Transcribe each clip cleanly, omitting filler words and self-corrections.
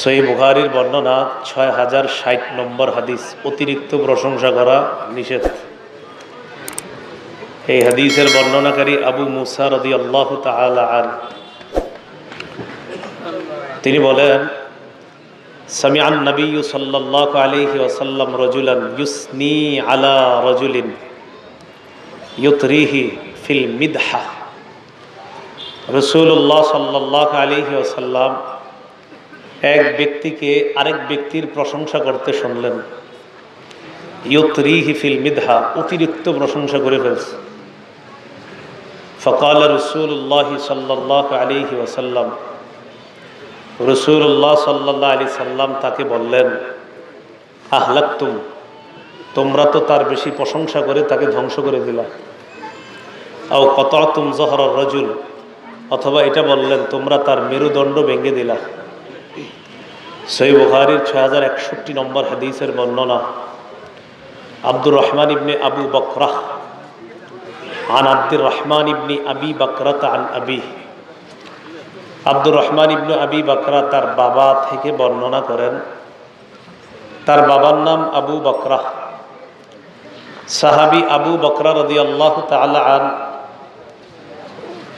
সহিহ বুখারীর বর্ণনা ৬০৬০ নম্বর হাদিস। অতিরিক্ত প্রশংসা করা নিষেধ। এই হাদিসের বর্ণনাকারী আবু মুসা রাদিয়াল্লাহু তাআলা আনহু, তিনি বলেন, সামিআন নবী সাল্লাল্লাহু আলাইহি ওয়াসাল্লাম রাজুলান ইউসনি আলা রাজুলিন ইউতরিহি ফিল মিদহা। রাসূলুল্লাহ সাল্লাল্লাহু আলাইহি ওয়াসাল্লাম এক ব্যক্তিকে আরেক ব্যক্তির প্রশংসা করতে শুনলেন। ইউতরিহি ফিল মিদহা, অতিরিক্ত প্রশংসা করে ফেলছে। ফকাল রাসূলুল্লাহ সাল্লাল্লাহু আলাইহি ওয়াসাল্লাম, রাসূলুল্লাহ সাল্লাল্লাহু আলাইহি সাল্লাম তাকে বললেন, আহলাকতুম, তোমরা তো তার বেশি প্রশংসা করে তাকে ধ্বংস করে দিলা। আও কতাতুম যহরার রাজুল, অথবা এটা বললেন তোমরা তার মেরুদণ্ড ভেঙে দিলা। সহিহ বুখারীর ৬০৬১ নম্বর হাদিসের বর্ণনা। আব্দুর রহমান ইবনে আবু বকরাহ আন আব্দুর রহমান ইবনে আবি বকরাত আন আবি, আব্দুর রহমান ইবনে আবি বকরা তার বাবা থেকে বর্ণনা করেন। তার বাবার নাম আবু বকরাহ। সাহাবী আবু বকরা রাদিয়াল্লাহু তাআলা আন,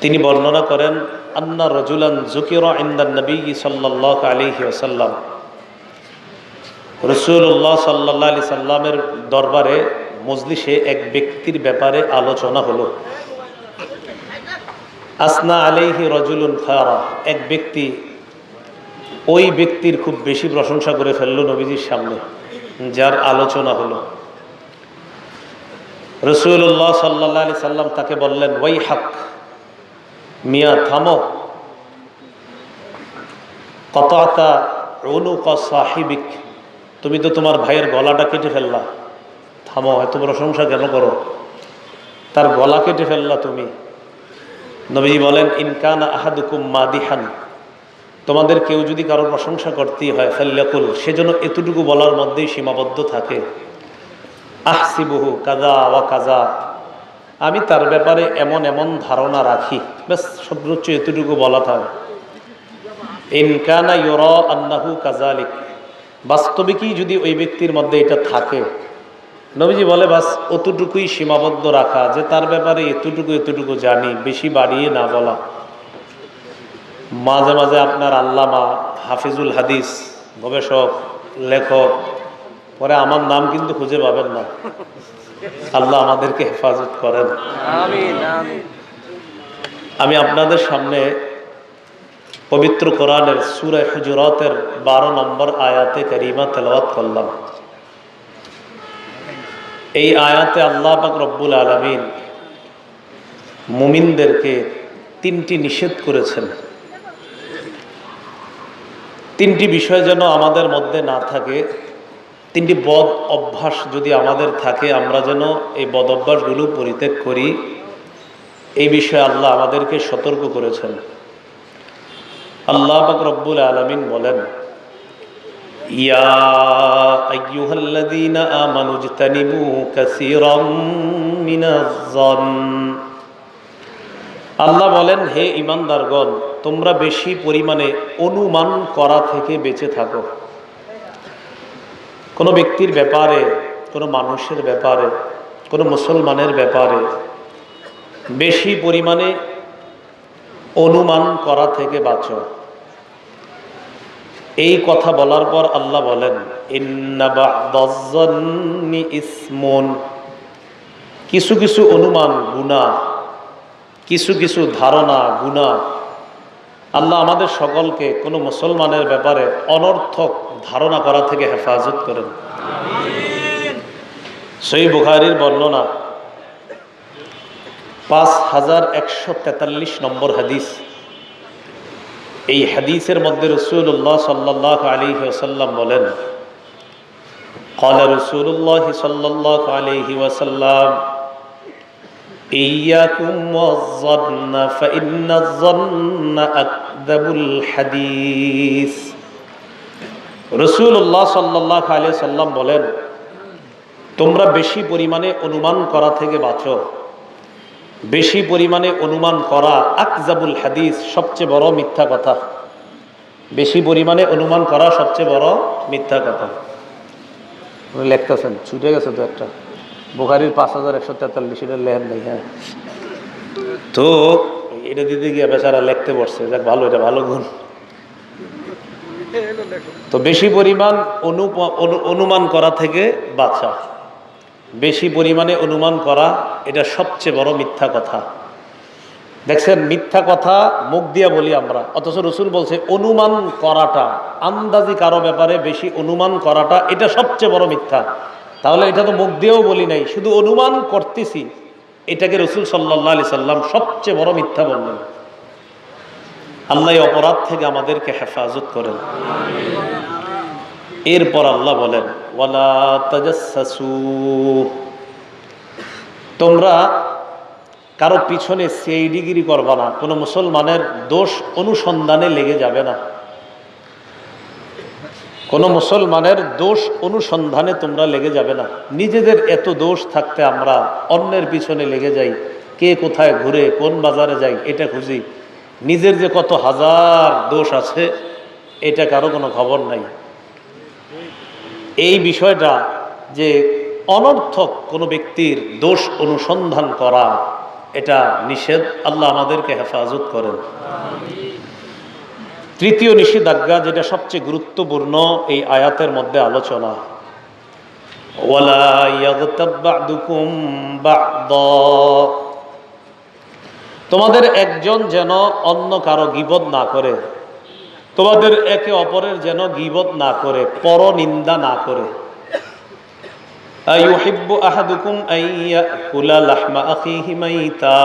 তিনি বর্ণনা করেন, আন্না রাজুলান যুকিরা ইনদান নবী সাল্লাল্লাহু আলাইহি ওয়াসাল্লাম, রাসূলুল্লাহ সাল্লাল্লাহু আলাইহি সাল্লামের দরবারে মজলিসে এক ব্যক্তির ব্যাপারে আলোচনা হলো। আসনা আলাইহি রাজুলুন খারা, এক ব্যক্তি ওই ব্যক্তির খুব বেশি প্রশংসা করে ফেলল নবীজির সামনে, যার আলোচনা হলো। রাসূলুল্লাহ সাল্লাল্লাহু আলাইহি সাল্লাম তাকে বললেন, ওয়াই হাক, মিয়া থামো, কতাতা উনুকা সাহিবিক, তুমি তো তোমার ভাইয়ের গলাটা কেটে ফেললা, থামো, এত প্রশংসা কেন করো, তার গলা কেটে ফেললা তুমি। নবীজি বলেন, ইনকানা আহাদুকুম মাদিহান, তোমাদের কেউ যদি কারো প্রশংসা করতেই হয়, ফাল্যাকুল, সেজন্য এতটুকু বলার মধ্যেই সীমাবদ্ধ থাকে, আহসিবুহু কাযা ওয়া কাযা, আমি তার ব্যাপারে এমন এমন ধারণা রাখি, ব্যাস সর্বোচ্চ এতটুকু বলা থাকে। ইনকানা ইউরা আন্নাহু কাযালিক, বাস্তবিকই যদি ওই ব্যক্তির মধ্যে এটা থাকে, নবীজি বলে বাস অতটুকুই সীমাবদ্ধ রাখা, যে তার ব্যাপারে এতটুকু জানি, বেশি বাড়িয়ে না বলা। মাঝে মাঝে আপনার আল্লামা হাফিজুল হাদিস, গবেষক, লেখক, পরে আমার নাম কিন্তু খুঁজে পাবেন না। আল্লাহ আমাদেরকে হেফাজত করেন, আমিন আমিন। আমি আপনাদের সামনে পবিত্র কোরআনের সূরা হুজুরাতের 12 নম্বর আয়াতে কারিমা তেলাওয়াত করলাম। এই আয়াতে আল্লাহ পাক রব্বুল আলামিন মুমিনদেরকে 3টি নিষেধ করেছেন। 3টি বিষয় যেন আমাদের মধ্যে না থাকে, 3টি বদ অভ্যাস যদি আমাদের থাকে, আমরা যেন এই বদ অভ্যাসগুলো পরিত্যাগ করি, এই বিষয়ে আল্লাহ আমাদেরকে সতর্ক করেছেন। আল্লাহ পাক রব্বুল আলামিন বলেন, ইয়া আইয়ুহাল্লাযীনা আমানু ইজতানিবু কাসীরাম মিনাজ যন, আল্লাহ বলেন, হে ঈমানদারগণ, তোমরা বেশি পরিমাণে অনুমান করা থেকে বেঁচে থাকো। কোনো ব্যক্তির ব্যাপারে, কোনো মানুষের ব্যাপারে, কোনো মুসলমানের ব্যাপারে বেশি পরিমাণে অনুমান করা থেকে বাঁচো। এই কথা বলার পর আল্লাহ বলেন, ইন্না বা'দাজ যন্নি ইসমুন, কিছু কিছু অনুমান গুনাহ, কিছু কিছু ধারণা গুনাহ। আল্লাহ আমাদের সকলকে কোনো মুসলমানের ব্যাপারে অনর্থক ধারণা করা থেকে হেফাজত করেন, আমিন। সহিহ বুখারীর বর্ণনা 5143 নম্বর হাদিস। এই হাদিসের মধ্যে রাসূলুল্লাহ সাল্লাল্লাহু আলাইহি ওয়াসাল্লাম বলেন, ক্বালা রাসূলুল্লাহ সাল্লাল্লাহু আলাইহি ওয়াসাল্লাম, ইয়্যাকুম ওয়াজ-যন্না ফাইন্নাজ-যন্না আকযাবুল হাদিস। রাসূলুল্লাহ সাল্লাল্লাহু আলাইহি ওয়াসাল্লাম বলেন, তোমরা বেশি পরিমাণে অনুমান করা থেকে বাঁচো। বেশি পরিমাণে অনুমান করা আকযাবুল হাদিস, সবচেয়ে বড় মিথ্যা কথা। বেশি পরিমাণে অনুমান করা সবচেয়ে বড় মিথ্যা কথা। লেখতেছেন, ছুটে গেছে তো একটা বুখারীর 5143 এটা লেন নাই। হ্যাঁ, তো এটা দিতে গিয়ে বেচারা লিখতে বসছে, যাক ভালো, এটা ভালো গুণ। তো বেশি পরিমাণ অনুমান করা থেকে বাঁচা, বেশি পরিমাণে অনুমান করা এটা সবচেয়ে বড় মিথ্যা কথা। দেখছেন, মিথ্যা কথা মুখ দিয়ে বলি আমরা, অথচ রসুল বলছে অনুমান করাটা, আন্দাজি কারো ব্যাপারে বেশি অনুমান করাটা এটা সবচেয়ে বড় মিথ্যা। তাহলে এটা তো মুখ দিয়েও বলি নাই, শুধু অনুমান করতেছি, এটাকে রসুল সাল্লাল্লাহু আলাইহি সাল্লাম সবচেয়ে বড় মিথ্যা বললেন। আল্লাহ এই অপরাধ থেকে আমাদেরকে হেফাজত করেন। এরপর আল্লাহ বলেন ওয়ালা তাজাসসু, তোমরা কারো পিছনে সিআইডিগিরি করবা না, কোনো মুসলমানের দোষ অনুসন্ধানে লেগে যাবে না, কোনো মুসলমানের দোষ অনুসন্ধানে তোমরা লেগে যাবে না। নিজেদের এত দোষ থাকতে আমরা অন্যের পিছনে লেগে যাই, কে কোথায় ঘুরে কোন বাজারে যাই এটা খুঁজি, নিজের যে কত হাজার দোষ আছে এটা কারো কোনো খবর নাই। এই বিষয়টা যে অনর্থক কোনো ব্যক্তির দোষ অনুসন্ধান করা, এটা নিষেধ। আল্লাহ আমাদেরকে হেফাজত করেন। তৃতীয় নিষেধাজ্ঞা, যেটা সবচেয়ে গুরুত্বপূর্ণ এই আয়াতের মধ্যে আলোচনা, ওয়ালা ইয়াগতাব বা'দুকুম বা'দা, তোমাদের একজন যেন অন্য কারো গীবত না করে, তোমাদের একে অপরের যেন গীবত না করে, পরনিন্দা না করে। আইয়ুহিব্বু আহাদুকুম আইয়াকুলা লাহমা আখিহি মাইতা,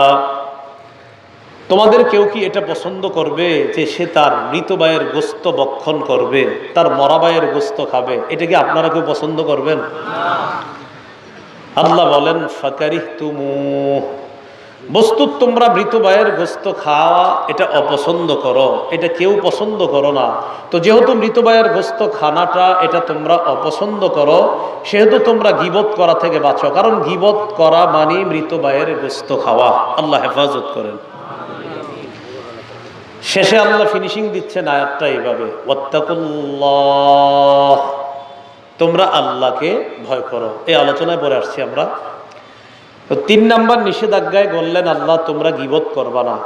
তোমাদের কেউ কি এটা পছন্দ করবে যে সে তার মৃত ভাইয়ের গোশত ভক্ষণ করবে, তার মরা ভাইয়ের গোশত খাবে? এটা কি আপনারা কেউ পছন্দ করবেন? আল্লাহ বলেন ফাকারিহতুমু, বস্তুত তোমরা মৃত ভাইয়ের গোশত খাওয়া এটা অপছন্দ করো, এটা কেউ পছন্দ করো না। তো যেহেতু মৃত ভাইয়ের গোশত খানাটা এটা তোমরা অপছন্দ করো, সেহেতু তোমরা গীবত করা থেকে বাঁচো, কারণ গীবত করা মানে মৃত ভাইয়ের গোশত খাওয়া। আল্লাহ হেফাজত করেন। শেষে আল্লাহ ফিনিশিং দিচ্ছেন আয়াতটা এইভাবে, ওয়াত্তাকুল্লাহ, তোমরা আল্লাহকে ভয় করো। এই আলোচনায় পরে আসছি আমরা। তো 3 নাম্বার নিষেধাজ্ঞায় বললেন আল্লাহ তোমরা গীবত করবা না।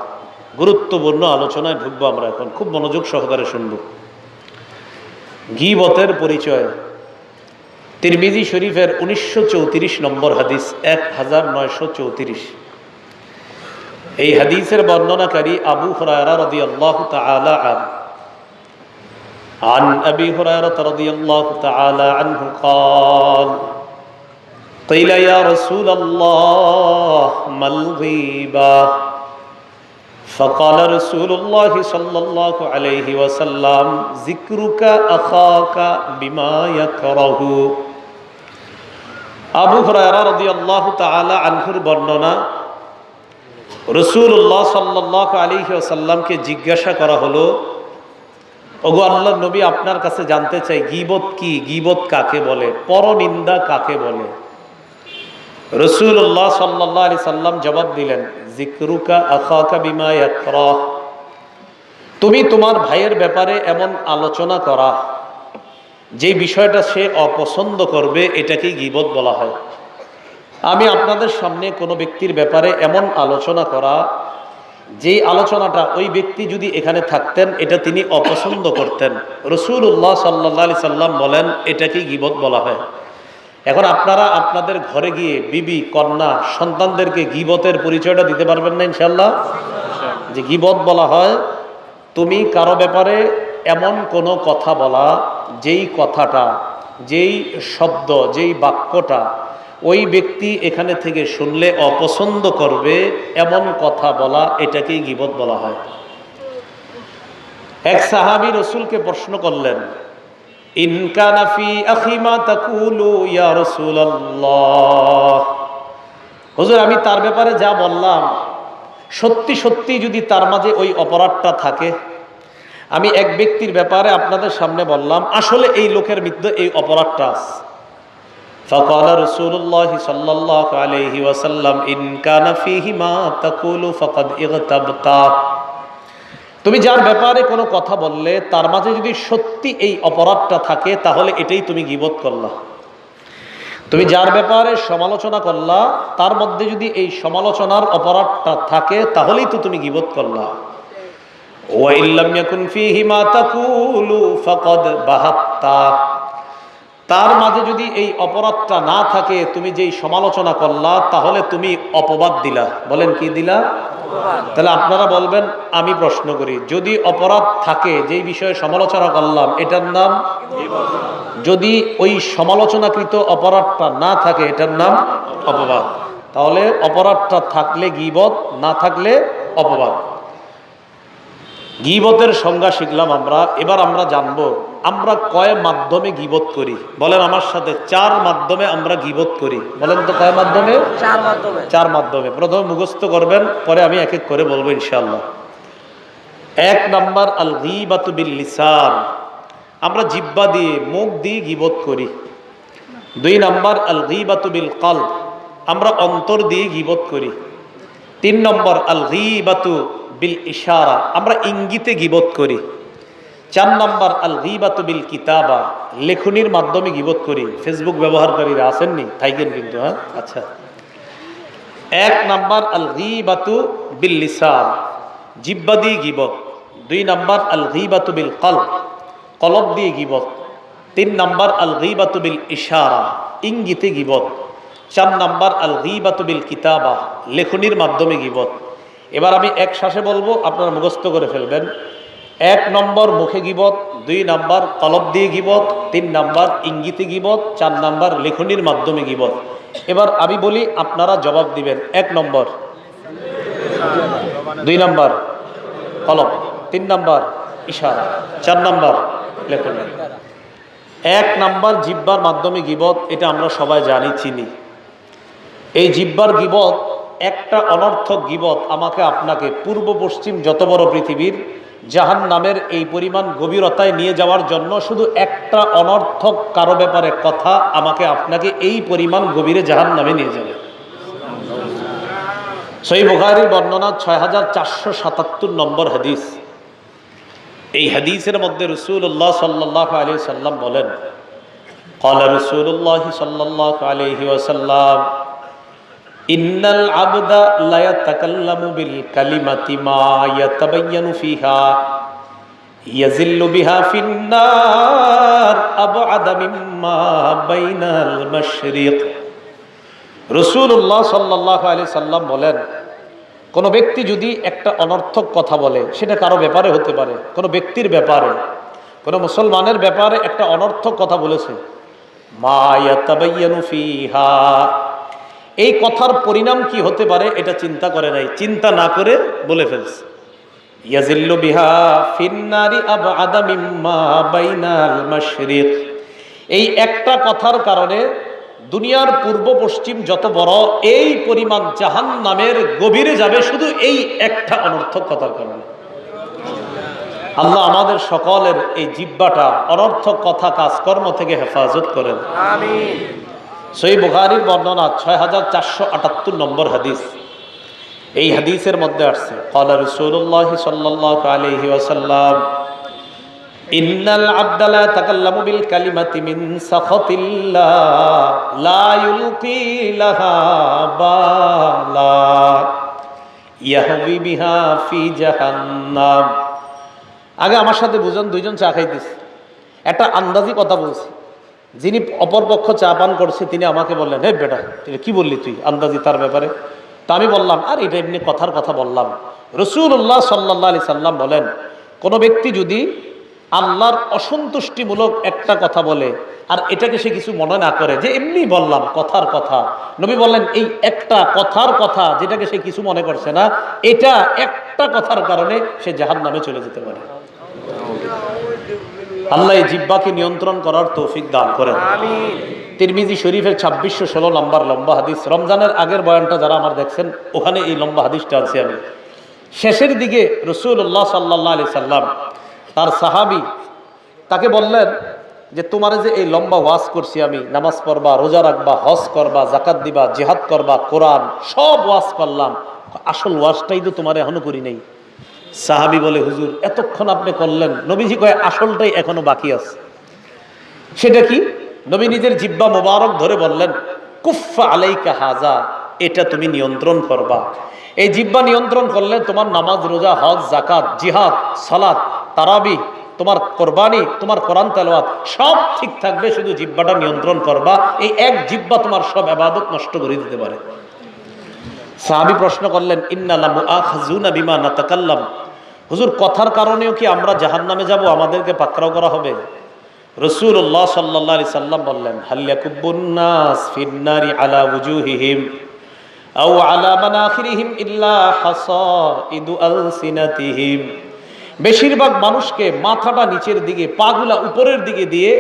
গুরুত্বপূর্ণ আলোচনায় ঢুকবো আমরা এখন, খুব মনোযোগ সহকারে শুনব। গীবতের পরিচয়, তিরমিজি শরীফের 1934 নম্বর হাদিস, 1934। এই হাদিসের বর্ণনাকারী আবু হুরায়রা রাদিয়াল্লাহু তাআলা আনহু, عن أبي هريرة رضي الله تعالى عنه قال قيل يا رسول الله ما الغيبة فقال رسول الله صلى الله عليه وسلم ذكرك أخاك بما يكره। আবু হুরায়রা রাদিয়াল্লাহু তাআলা আনহুর বর্ণনা, রাসূলুল্লাহ সাল্লাল্লাহু আলাইহি ওয়াসাল্লামকে জিজ্ঞাসা করা হলো, ওগো আল্লাহর নবী, আপনার কাছে জানতে চাই গীবত কি, গীবত কাকে বলে, পরনিন্দা কাকে বলে? রাসূলুল্লাহ সাল্লাল্লাহু আলাইহি সাল্লাম জবাব দিলেন, যিকরুকা আখাকা বিমা ইয়াকরাহ, তুমি তোমার ভাইয়ের ব্যাপারে এমন আলোচনা করা যে বিষয়টা সে অপছন্দ করবে, এটাকেই গীবত বলা হয়। আমি আপনাদের সামনে কোনো ব্যক্তির ব্যাপারে এমন আলোচনা করা, যেই আলোচনাটা ওই ব্যক্তি যদি এখানে থাকতেন এটা তিনি অপছন্দ করতেন, রাসূলুল্লাহ সাল্লাল্লাহু আলাইহি সাল্লাম বলেন এটাকেই গীবত বলা হয়। এখন আপনারা আপনাদের ঘরে গিয়ে বিবি, কন্যা, সন্তানদেরকে গীবতের পরিচয়টা দিতে পারবেন না ইনশাআল্লাহ? যে গীবত বলা হয় তুমি কারো ব্যাপারে এমন কোনো কথা বলা, যেই কথাটা, যেই শব্দ, যেই বাক্যটা ওই ব্যক্তি এখানে থেকে শুনলে অপছন্দ করবে, এমন কথা বলা, এটাকেই গীবত বলা হয়। এক সাহাবী রাসূলকে প্রশ্ন করলেন, ইন কানা ফি আখি মা তাকুলু ইয়া রাসূলুল্লাহ, হুজুর আমি তার ব্যাপারে যা বললাম সত্যি সত্যি যদি তার মাঝে ওই অপরাধটা থাকে, আমি এক ব্যক্তির ব্যাপারে আপনাদের সামনে বললাম আসলে এই লোকের মধ্যে এই অপরাধটা আছে। فقال رسول الله صلى الله عليه وسلم إن كان فيه ما تقول فقد اغتبت, তুমি যার ব্যাপারে কোনো কথা বললে তার মাঝে যদি সত্যি এই অপরাধটা থাকে তাহলে এটাই তুমি গীবত করলা। তুমি যার ব্যাপারে সমালোচনা করলা তার মধ্যে যদি এই সমালোচনার অপরাধটা থাকে তাহলেই তো তুমি গীবত করলা। ওয়া ইল্লাম ইয়াকুন ফীহি মা তাকুলু ফাকাদ বাহাত্তা, তার মাঝে যদি এই অপরাধটা না থাকে, তুমি যেই সমালোচনা করলা তাহলে তুমি অপবাদ দিলা। বলেন কি দিলা? তাহলে আপনারা বলবেন, আমি প্রশ্ন করি, যদি অপরাধ থাকে যেই বিষয়ে সমালোচনা করলাম এটার নাম, যদি ওই সমালোচনাকৃত অপরাধটা না থাকে এটার নাম অপবাদ। তাহলে অপরাধটা থাকলে গীবত, না থাকলে অপবাদ। গীবতের সংজ্ঞা শিখলাম আমরা। এবার আমরা জানবো আমরা কয় মাধ্যমে গীবত করি। বলেন আমার সাথে, 4 মাধ্যমে আমরা গীবত করি। বলেন তো কয় মাধ্যমে? 4 মাধ্যমে। 4 মাধ্যমে। প্রথমে মুখস্থ করবেন, পরে আমি এক এক করে বলবো ইনশাআল্লাহ। 1 নাম্বার আল গীবাতু বিল লিসান, আমরা জিহ্বা দিয়ে, মুখ দিয়ে গীবত করি। 2 নাম্বার আল গীবাতু বিল কলব, আমরা অন্তর দিয়ে গীবত করি। 3 নম্বর আল গীবাতু বিল ইশারা, আমরা ইঙ্গিতে গীবত করি। 4 নম্বর আল গীবাতু বিল কিতাবা, লেখনির মাধ্যমে গীবত করি। ফেসবুক ব্যবহারকারীরা আসেননি, থাইকেন কিন্তু, হ্যাঁ আচ্ছা। 1 নম্বর আল গীবাতু বিল লিসান, জিহ্বা দিয়ে গীবত। 2 নম্বর আল গীবাতু বিল কলব, কলব দিয়ে গীবত। 3 নম্বর আল গীবাতু বিল ইশারা, ইঙ্গিতে গীবত। 4 নম্বর আল গীবাতু বিল কিতাবা, লেখনির মাধ্যমে গীবত। এবার আমি এক শ্বাসে বলবো, আপনারা মুখস্থ করে ফেলবেন। 1 নম্বর মুখে গীবত, 2 নম্বর কলব দিয়ে গীবত, 3 নম্বর ইঙ্গিতে গীবত, 4 নম্বর লেখনির মাধ্যমে গীবত। এবার আমি বলি, আপনারা জবাব দিবেন। 1 নম্বর, 2 নম্বর কলব, 3 নম্বর ইশারা, 4 নম্বর লেখনি। 1 নম্বর জিহ্বার মাধ্যমে গীবত, এটা আমরা সবাই জানি, চিনি। এই জিহ্বার গীবত, একটা অনর্থক গীবত আমাকে আপনাকে পূর্ব পশ্চিম যত বড় পৃথিবীর জাহান্নামের এই পরিমাণ গভীরতায় নিয়ে যাওয়ার জন্য শুধু একটা অনর্থক কারো ব্যাপারে কথা আমাকে আপনাকে এই পরিমাণ গভীরে জাহান্নামে নিয়ে যাবে। সহিহ বুখারীর বর্ণনা 6477 নম্বর হাদিস। এই হাদিসের মধ্যে রাসূলুল্লাহ সাল্লাল্লাহু আলাইহি সাল্লাম বলেন, قال رسول الله صلى الله عليه وسلم ইন্নাল আবদা লা ইয়াতাকাল্লামু বিল কালিমাতি মা ইয়াতাবায়্যানু ফিহা ইয়াজিল্লু বিহা ফিন নার আবআদা মিম্মা বাইনাল মাশরিক। রাসূলুল্লাহ সাল্লাল্লাহু আলাইহি সাল্লাম বলেন, কোন ব্যক্তি যদি একটা অনর্থক কথা বলে, সেটা কারো ব্যাপারে হতে পারে, কোন ব্যক্তির ব্যাপারে, কোন মুসলমানের ব্যাপারে একটা অনর্থক কথা বলেছে, মা ইয়াতাবায়্যানু ফিহা, এই কথার পরিণাম কি হতে পারে এটা চিন্তা করে নাই, চিন্তা না করে বলে ফেলছে। ইয়াজিল্লু বিহা ফিন্নারি আবআদা মিম্মা বাইনাল মাশরিক, এই একটা কথার কারণে দুনিয়ার পূর্ব পশ্চিম যত বড় এই পরিমাণ জাহান্নামের গভীরে যাবে, শুধু এই একটা অনর্থক কথার কারণে। আল্লাহ আমাদের সকলের এই জিহ্বাটা অনর্থক কথা কাজকর্ম থেকে হেফাজত করেন, আমিন। সহিহ বুখারীর বর্ণনা 6478 নম্বর হাদিস। এই হাদিসের মধ্যে আসছে, ক্বালা রাসূলুল্লাহ সাল্লাল্লাহু আলাইহি ওয়াসাল্লাম ইন্নাল আবদা লা ইয়াতাকাল্লামু বিল কালিমাতি মিন সাখাতিল্লাহ লা ইউলকি লাহা বালা ইয়াহবি বিহা ফি জাহান্নাম। আগে আমার সাথে বুঝুন, দুইজন চা খাইতেছে, একটা আন্দাজি কথা বলছি। যিনি অপরপক্ষ চা পান করছে তিনি আমাকে বললেন, হে বেটা তুই কি বললি, তুই আন্দাজি তার ব্যাপারে? তা আমি বললাম, আর এটা এমনি কথার কথা বললাম। রাসূলুল্লাহ সাল্লাল্লাহু আলাইহি সাল্লাম বলেন, কোন ব্যক্তি যদি আল্লাহর অসন্তুষ্টিমূলক একটা কথা বলে আর এটাকে সে কিছু মনে না করে, যে এমনি বললাম কথার কথা, নবী বললেন এই একটা কথার কথা যেটাকে সে কিছু মনে করছে না, এটা একটা কথার কারণে সে জাহান্নামে চলে যেতে পারে। আল্লাহ এই জিহ্বাকে নিয়ন্ত্রণ করার তৌফিক দান করেন, আমিন। তিরমিজি শরীফের 2616 নম্বর লম্বা হাদিস। রমজানের আগের বয়ানটা যারা আমার দেখছেন, ওখানে এই লম্বা হাদিসটা আছে। আমি শেষের দিকে রাসূলুল্লাহ সাল্লাল্লাহু আলাইহি সাল্লাম তার সাহাবী তাকে বললেন যে তোমার যে এই লম্বা ওয়াজ করছি আমি, নামাজ পড়বা, রোজা রাখবা, হজ করবা, যাকাত দিবা, জিহাদ করবা, কোরআন সব ওয়াজ করলাম, আসল ওয়াজটাই তো তোমার এখনো করি নাই। সাহাবী বলে, হুজুর এতক্ষণ আপনি করলেন। নবীজি কয়, আসলটাই এখনো বাকি আছে। সেটা কি? নবী নিজের জিহ্বা মোবারক ধরে বললেন, কুফফা আলাইকা হাজা, এটা তুমি নিয়ন্ত্রণ করবা। এই জিহ্বা নিয়ন্ত্রণ করলে তোমার নামাজ, রোজা, হজ, যাকাত, জিহাদ, সালাত, তারাবি, তোমার কোরবানি, তোমার কোরআন তেলাওয়াত সব ঠিক থাকবে। শুধু জিহ্বাটা নিয়ন্ত্রণ করবা। এই এক জিহ্বা তোমার সব ইবাদত নষ্ট করে দিতে পারে। সাহাবী প্রশ্ন করলেন, ইন্না লা মুআখাযুনা বিমা নাতাকাল্লাম, হুজুর কথার কারণেও কি আমরা জাহান্নামে যাব? আমাদেরকে পাকড়াও করা হবে? রাসূলুল্লাহ সাল্লাল্লাহু আলাইহি সাল্লাম বললেন, হাল ইয়াকুবুন নাস ফিন-নারি আলা ওয়ুজুহিহিম আও আলা মানাখিরিহিম ইল্লা হাসাইদু আলসিনাতিহিম। বেশিরভাগ মানুষকে মাথাটা নিচের দিকে, পাগুলা উপরের দিকে দিয়ে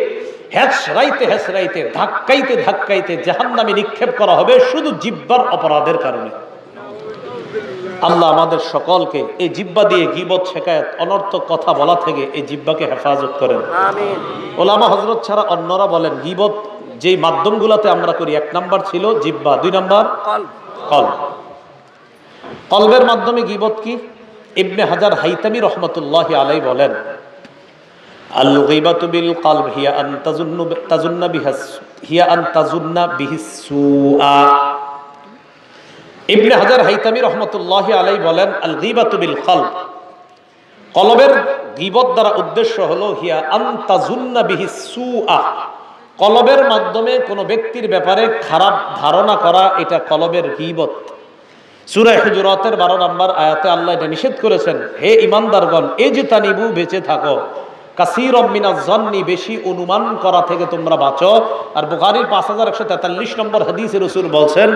হেঁচড়াইতে হেঁচড়াইতে, ধাক্কাইতে ধাক্কাইতে জাহান্নামে নিক্ষেপ করা হবে শুধু জিহ্বার অপরাধের কারণে। আল্লাহ আমাদের সকলকে এই জিহ্বা দিয়ে গীবত, শিকায়াত, অনর্থক কথা বলা থেকে এই জিহ্বাকে হেফাজত করেন, আমিন। ওলামা হযরত ছাড়া অন্যরা বলেন, গীবত যেই মাধ্যমগুলোতে আমরা করি, 1 নাম্বার ছিল জিহ্বা, 2 নাম্বার কলব। কলবের মাধ্যমে গীবত কি? ইবনে হাজার হাইতামি রহমতুল্লাহি আলাইহি বলেন, আল গীবাতু বিল কলব হিয়া আন তাজুন্না বিহিস সুআ। ইবনে হাজার হাইতামি রহমতুল্লাহি আলাইহি বলেন, আল গীবাতু বিল কলব, কলবের গীবত দ্বারা উদ্দেশ্য হলো হিয়া আন তাজুন্না বিহিস সুআ, কলবের মাধ্যমে কোনো ব্যক্তির ব্যাপারে খারাপ ধারণা করা, এটা কলবের গীবত। সূরা হুজুরাতের 12 নম্বর আয়াতে আল্লাহ এটা নিষেধ করেছেন, হে ঈমানদারগণ, ইজতানিবু, বেঁচে থাকো, কাসীরাম মিনাজ যন্নি, বেশি অনুমান করা থেকে তোমরা বাঁচো। আর বুখারীর 5143 নম্বর হাদিসে রাসূল বলছেন,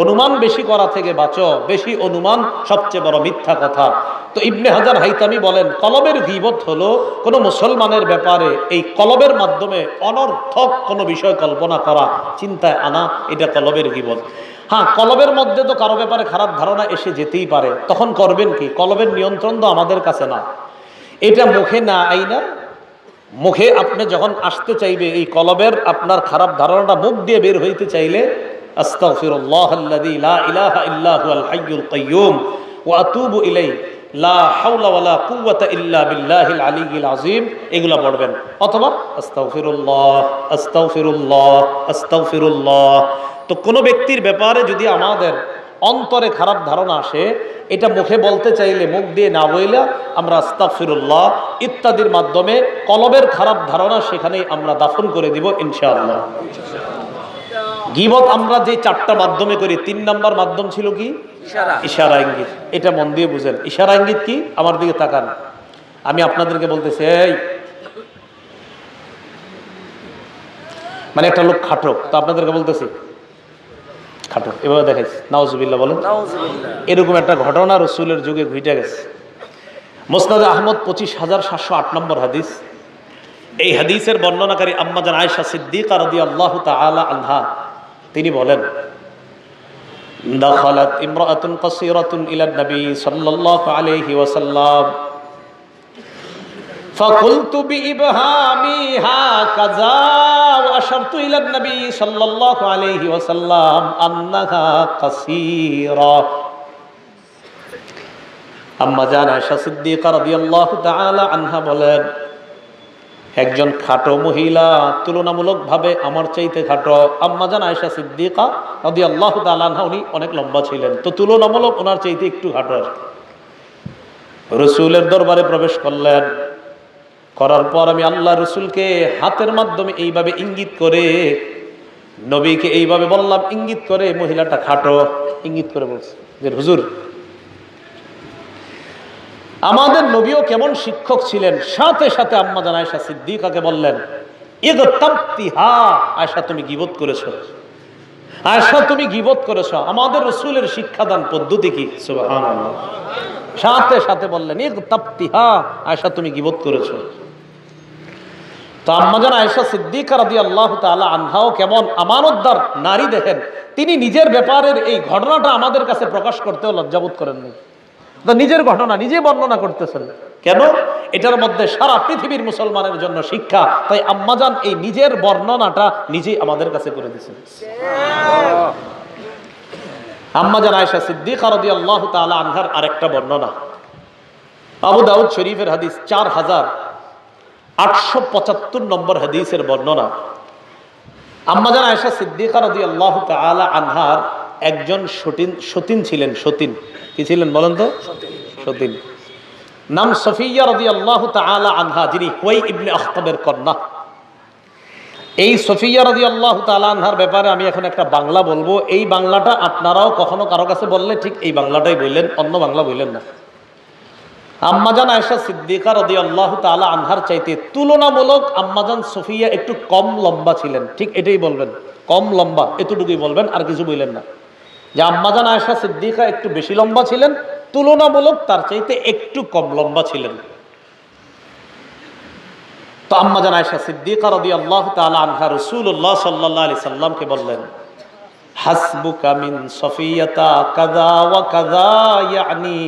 অনুমান বেশি করা থেকে বাঁচো, বেশি অনুমান সবচেয়ে বড় মিথ্যা কথা। তো ইবনে হাজার হাইতামি বলেন, কলবের গীবত হলো কোনো মুসলমানের ব্যাপারে এই কলবের মাধ্যমে অনর্থক কোনো বিষয় কল্পনা করা, চিন্তায় আনা, এটা কলবের গীবত। হ্যাঁ, কলবের মধ্যে তো কারো ব্যাপারে খারাপ ধারণা এসে যেতেই পারে, তখন করবেন কি? কলবের নিয়ন্ত্রণ তো আমাদের কাছে না, এটা মুখে না আইনা, মুখে আপনি যখন আসতে চাইবে এই কলবের আপনার খারাপ ধারণাটা মুখ দিয়ে বের হইতে চাইলে, আস্তাগফিরুল্লাহাল্লাযী লা ইলাহা ইল্লা হুয়াল হাইয়ুল কাইয়্যুম ওয়া আতুবু ইলাইহি লা হাওলা ওয়ালা কুওয়াতা ইল্লা বিল্লাহিল আলিয়্যিল আযীম, এগুলা পড়বেন। অথবা আস্তাগফিরুল্লাহ, আস্তাগফিরুল্লাহ, আস্তাগফিরুল্লাহ। তো কোনো ব্যক্তির ব্যাপারে যদি আমাদের অন্তরে খারাপ ধারণা আসে, এটা মুখে বলতে চাইলে মুখ দিয়ে না বইলা আমরা আস্তাগফিরুল্লাহ ইত্যাদির মাধ্যমে কলবের খারাপ ধারণা সেখানেই আমরা দাফন করে দিব ইনশাআল্লাহ। গীবত আমরা যে 4টা মাধ্যমে করি, 3 নাম্বার মাধ্যম ছিল কি? ইশারা, ইঙ্গিত। এটা মন দিয়ে বুঝেন। ইশারা ইঙ্গিত কি? আমার দিকে তাকান, আমি আপনাদেরকে বলতেছি, এই মানে একটা লোক খাটো, তো আপনাদেরকে বলতেছি খাটো, এভাবে দেখাইছি, নাউজুবিল্লাহ বলেন। এরকম একটা ঘটনা রাসূলের যুগে ঘটে গেছে। মুসনাদে আহমদ 25708 নম্বর হাদিস। এই হাদিসের বর্ণনাকারী আম্মা জান আয়েশা সিদ্দিকা রাদিয়াল্লাহু তাআলা আনহা, তিনি বলেন, দাখালাত ইমরাআতুন কাসীরাতুন ইলা নবী সাল্লাল্লাহু আলাইহি ওয়াসাল্লাম فقلت بإبهامي هكذا وأشرت إلى النبي صلى الله عليه وسلم أنها قصيرة। আম্মা জান আয়েশা সিদ্দিকা রাদিয়াল্লাহু তাআলা আনহা বলেন, একজন খাটো মহিলা, তুলনামূলকভাবে আমার চাইতে খাটো, আম্মা জান আয়েশা সিদ্দিকা রাদিয়াল্লাহু তাআলা আনহা, উনি অনেক লম্বা ছিলেন, তো তুলনামূলক ওনার চাইতে একটু খাটো। রাসূলের দরবারে প্রবেশ করলেন, করার পর আমি আল্লাহ রাসূলকে হাতের মাধ্যমে এইভাবে ইঙ্গিত করে, নবীকে এইভাবে বললাম, ইঙ্গিত করে, মহিলাটা খাটো, ইঙ্গিত করে বলছে যে হুজুর, আমাদের নবীও কেমন শিক্ষক ছিলেন। সাথে সাথে আম্মা জান আয়েশা সিদ্দিকাকে বললেন, ইগতাবতিহা, আয়েশা তুমি গীবত করেছো, আয়েশা তুমি গীবত করেছো। আমাদের রাসূলের শিক্ষাদান পদ্ধতি কি, সুবহানাল্লাহ। সাথে সাথে বললেন, ইগতাবতিহা, আয়েশা তুমি গীবত করেছো। তো আম্মা জান আয়েশা সিদ্দিকা রাদিয়াল্লাহু তাআলা আনহাও কেমন আমানতদার নারী দেখেন, তিনি নিজের ব্যাপারের এই ঘটনাটা আমাদের কাছে প্রকাশ করতেও লজ্জাবোধ করেননি। তো নিজের ঘটনা নিজে বর্ণনা করতেছেন, কেন? এটার মধ্যে সারা পৃথিবীর মুসলমানের জন্য শিক্ষা। তাই আম্মাজান এই নিজের বর্ণনাটা নিজেই আমাদের কাছে করে দিয়েছেন। আম্মা জান আয়েশা সিদ্দিকা রাদিয়াল্লাহু তাআলা আনহার আরেকটা বর্ণনা, আবু দাউদ শরীফের হাদিস 4875 নম্বর হাদিসের বর্ণনা। আম্মাজান আয়েশা সিদ্দিকা রাদিয়াল্লাহু তাআলা আনহার একজন সতীন ছিলেন। সতীন কি ছিলেন বলেন তো? সতীন, নাম সফিয়া রাদিয়াল্লাহু তাআলা আনহা, যিনি হুয়াই ইবনে আখতাবের কন্যা। এই সফিয়া রাদিয়াল্লাহু তাআলা আনহার ব্যাপারে আমি এখন একটা বাংলা বলবো। এই বাংলাটা আপনারাও কখনো কারো কাছে বললে ঠিক এই বাংলাটাই বললেন, অন্য বাংলা বললেন না। আম্মাজান আয়েশা সিদ্দিকা রাদিয়াল্লাহু তাআলা আনহার চাইতে তুলনামূলক আম্মাজান সফিয়া একটু কম লম্বা ছিলেন, ঠিক এটাই বলবেন, কম লম্বা, এতটুকুই বলবেন, আর কিছু বললেন না। যে আম্মাজান আয়েশা সিদ্দিকা একটু বেশি লম্বা ছিলেন, তুলনামূলক তার চাইতে একটু কম লম্বা ছিলেন। তো আম্মাজান আয়েশা সিদ্দিকা রাদিয়াল্লাহু তাআলা আনহা রাসূলুল্লাহ সাল্লাল্লাহু আলাইহি সাল্লামকে বললেন, হাসবুকা মিন সফিয়াতা কাযা ওয়া কাযা, ইয়ানি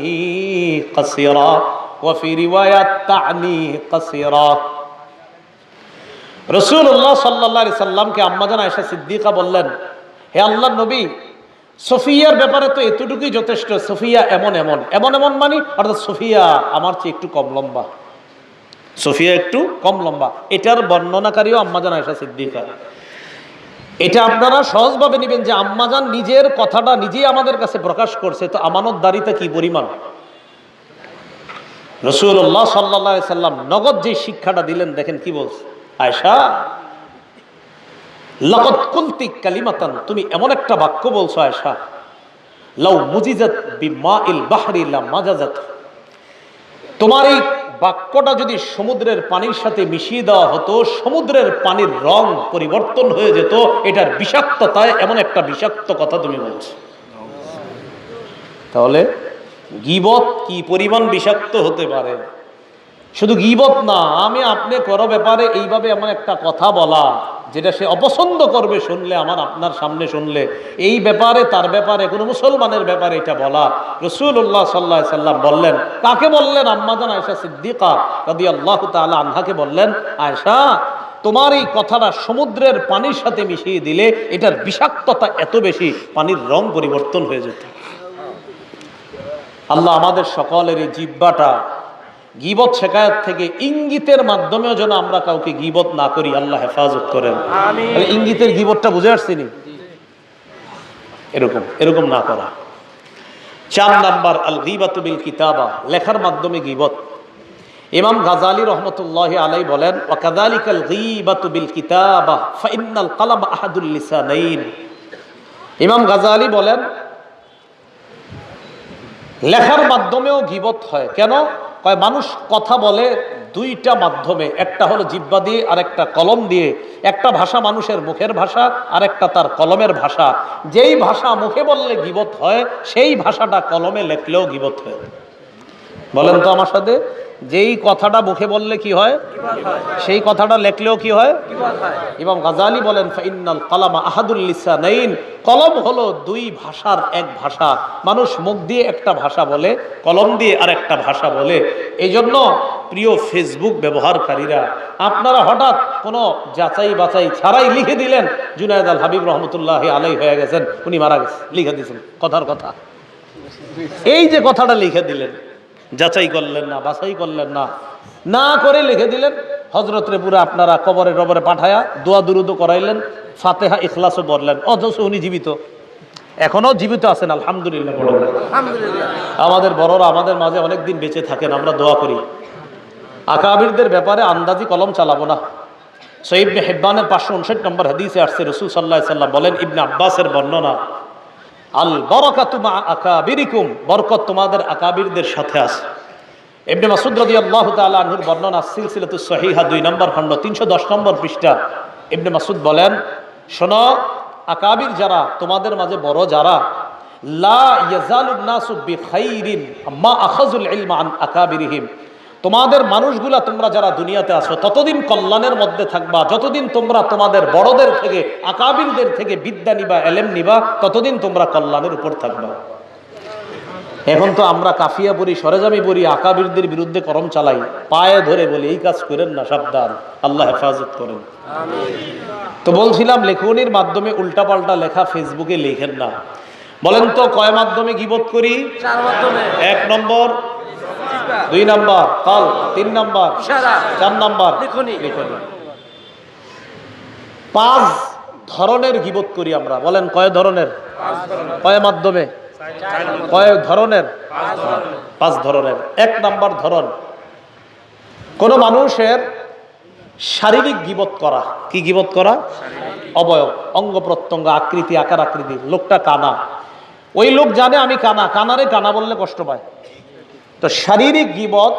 কাসীরা ওয়া ফি রিওয়ায়াত তা'নি কাসীরা। রাসূলুল্লাহ সাল্লাল্লাহু আলাইহি সাল্লামকে আম্মাজান আয়েশা সিদ্দিকা বললেন, হে আল্লাহর নবী, সফিয়ার ব্যাপারে তো এতটুকুই যথেষ্ট। সফিয়া এমন এমন এমন এমন মানে, অর্থাৎ সফিয়া আমার চেয়ে একটু কম লম্বা, সফিয়া একটু কম লম্বা। এটার বর্ণনাকারীও আম্মাজান আয়েশা সিদ্দিকা। এটা আপনারা সহজভাবে নেবেন যে আম্মাজান নিজের কথাটা নিজেই আমাদের কাছে প্রকাশ করছে, তো আমানতদারিতা কি পরিমাণ। রাসূলুল্লাহ সাল্লাল্লাহু আলাইহি সাল্লাম নগদ যে শিক্ষাটা দিলেন, দেখেন কি বলছে, আয়েশা লাকাদ কুলতি কালিমাতান, তুমি এমন একটা বাক্য বলছো আয়েশা, লাউ মুজিজাত বিমাইল বাহরি লা মাজাজাত, তোমার এই বাক্যটা যদি সমুদ্রের পানির সাথে মিশিয়ে দেওয়া হতো, সমুদ্রের পানির রং পরিবর্তন হয়ে যেত। এটার বিষাক্ততায় এমন একটা বিষাক্ত কথা তুমি বলছো। তাহলে গীবত কি পরিমাণ বিষাক্ত হতে পারে। শুধু গীবত না, আমি আপনি কারো ব্যাপারে এইভাবে এমন একটা কথা বলা যেটা সে অপছন্দ করবে শুনলে, আমার আপনার সামনে শুনলে, এই ব্যাপারে তার ব্যাপারে কোনো মুসলমানের ব্যাপারে এটা বলা। রাসূলুল্লাহ সাল্লাল্লাহু আলাইহি সাল্লাম বললেন, কাকে বললেন? আম্মাজান আয়েশা সিদ্দিকা রাদিয়াল্লাহু তাআলা আনহাকে বললেন, আয়েশা তোমার এই কথাটা সমুদ্রের পানির সাথে মিশিয়ে দিলে এটার বিষাক্ততা এত বেশি, পানির রং পরিবর্তন হয়ে যেত। আল্লাহ আমাদের সকলের এই জিহ্বাটা গীবত শেখায়ত থেকে ইঙ্গিতের মাধ্যমেও যেন আমরা কাউকে গীবত না করি, আল্লাহ হেফাজত করেন। ইঙ্গিতের গীবতটা বুঝে আসছিনি, এরকম না করা। 4 নাম্বার আল গীবাতু বিল কিতাবা, লেখার মাধ্যমে গীবত। ইমাম গাজালি রহমতুল্লাহি আলাইহি বলেন, ওয়া কাযালিকাল গীবাতু বিল কিতাবা ফা ইন্নাল কালাম আহাদুল লিসানাইন। ইমাম গাজালি বলেন, লেখার মাধ্যমেও গীবত হয়। কেন? কয় মানুষ কথা বলে দুইটা মাধ্যমে, একটা হলো জিহ্বা দিয়ে আর একটা কলম দিয়ে। একটা ভাষা মানুষের মুখের ভাষা, আর একটা তার কলমের ভাষা। যেই ভাষা মুখে বললে গীবত হয়, সেই ভাষাটা কলমে লেখলেও গীবত হয়। বলেন তো আমার সাথে, যেই কথাটা মুখে বললে কি হয়, সেই কথাটা লেখলেও কি হয়। ইমাম গাজালি বলেন, ফাইন্নাল কালামা আহাদুল লিসানাইন, কলম হলো দুই ভাষার এক ভাষা। মানুষ মুখ দিয়ে একটা ভাষা বলে, কলম দিয়ে আর একটা ভাষা বলে। এই জন্য প্রিয় ফেসবুক ব্যবহারকারীরা, আপনারা হঠাৎ কোনো যাচাই বাছাই ছাড়াই লিখে দিলেন জুনায়েদ আল হাবিব রহমতুল্লাহ আলাইহি হয়ে গেছেন, উনি মারা গেছেন, লিখে দিয়েছেন কথার কথা। এই যে কথাটা লিখে দিলেন, যাচাই করলেন না, বাছাই করলেন না, না করে লিখে দিলেন। হযরত পুরো আপনারা কবরে রবরে পাঠায়া দোয়া দুরুদ করাইলেন, ফাতিহা ইখলাসও পড়লেন, অথচ উনি জীবিত, এখনো জীবিত আছেন, আলহামদুলিল্লাহ। আমাদের বড়রা আমাদের মাঝে অনেকদিন বেঁচে থাকেন, আমরা দোয়া করি। আকাবিরদের ব্যাপারে আন্দাজি কলম চালাবো না। সহিহ ইবনে হিব্বানের 559 নম্বর হাদিসে আসছে, রাসূল সাল্লাল্লাহু আলাইহি সাল্লাম বলেন, ইবনে আব্বাসের বর্ণনা, আল বারাকাতু মা আকাবিরিকুম, বরকত তোমাদের আকাবিরদের সাথে আছে। ইবনে মাসউদ রাদিয়াল্লাহু তাআলা আনহুর বর্ণনা, সিলসিলাতুস সহিহা 2 নম্বর খণ্ড 310 নম্বর পৃষ্ঠা। ইবনে মাসউদ বলেন, শোনো, আকাবির যারা, তোমাদের মাঝে বড় যারা, লা ইয়াজালুন নাসু বিখাইরিন মা আখাযুল ইলমা আন আকাবিরিহিম, তোমাদের মানুষগুলা তোমরা যারা দুনিয়াতে আছো ততদিন কল্যাণের মধ্যে থাকবা, যতদিন তোমরা তোমাদের বড়দের থেকে, আকাবিরদের থেকে বিদ্যা নিবা, এলেম নিবা, ততদিন তোমরা কল্যাণের উপর থাকবা। এখন তো আমরা কাফিয়া পড়ি, সরেজামি পড়ি, আকাবিরদের বিরুদ্ধে করম চালাই, পায়ে ধরে বলি এই কাজ করেন না, সাবধান, আল্লাহ হেফাজত করেন। তো বলছিলাম, লেখনির মাধ্যমে উল্টাপাল্টা লেখা ফেসবুকে লেখেন না। বলেন তো কয় মাধ্যমে গীবত করি? 4 মাধ্যমে। 1 নম্বর 2 নাম্বার কাল, 3 নাম্বার 4 নাম্বার লিখনি। 5 ধরনের গীবত করি আমরা। বলেন কয় ধরনের? কয় মাধ্যমে? কয় ধরনের? 5 ধরনের। 1 নাম্বার ধরন, কোন মানুষের শারীরিক গীবত করা। কি গীবত করা? অবয়ব, অঙ্গ প্রত্যঙ্গ, আকৃতি, আকার আকৃতি। লোকটা কানা, ওই লোক জানে আমি কানা, কানারে কানা বললে কষ্ট পায়। তো শারীরিক গীবত,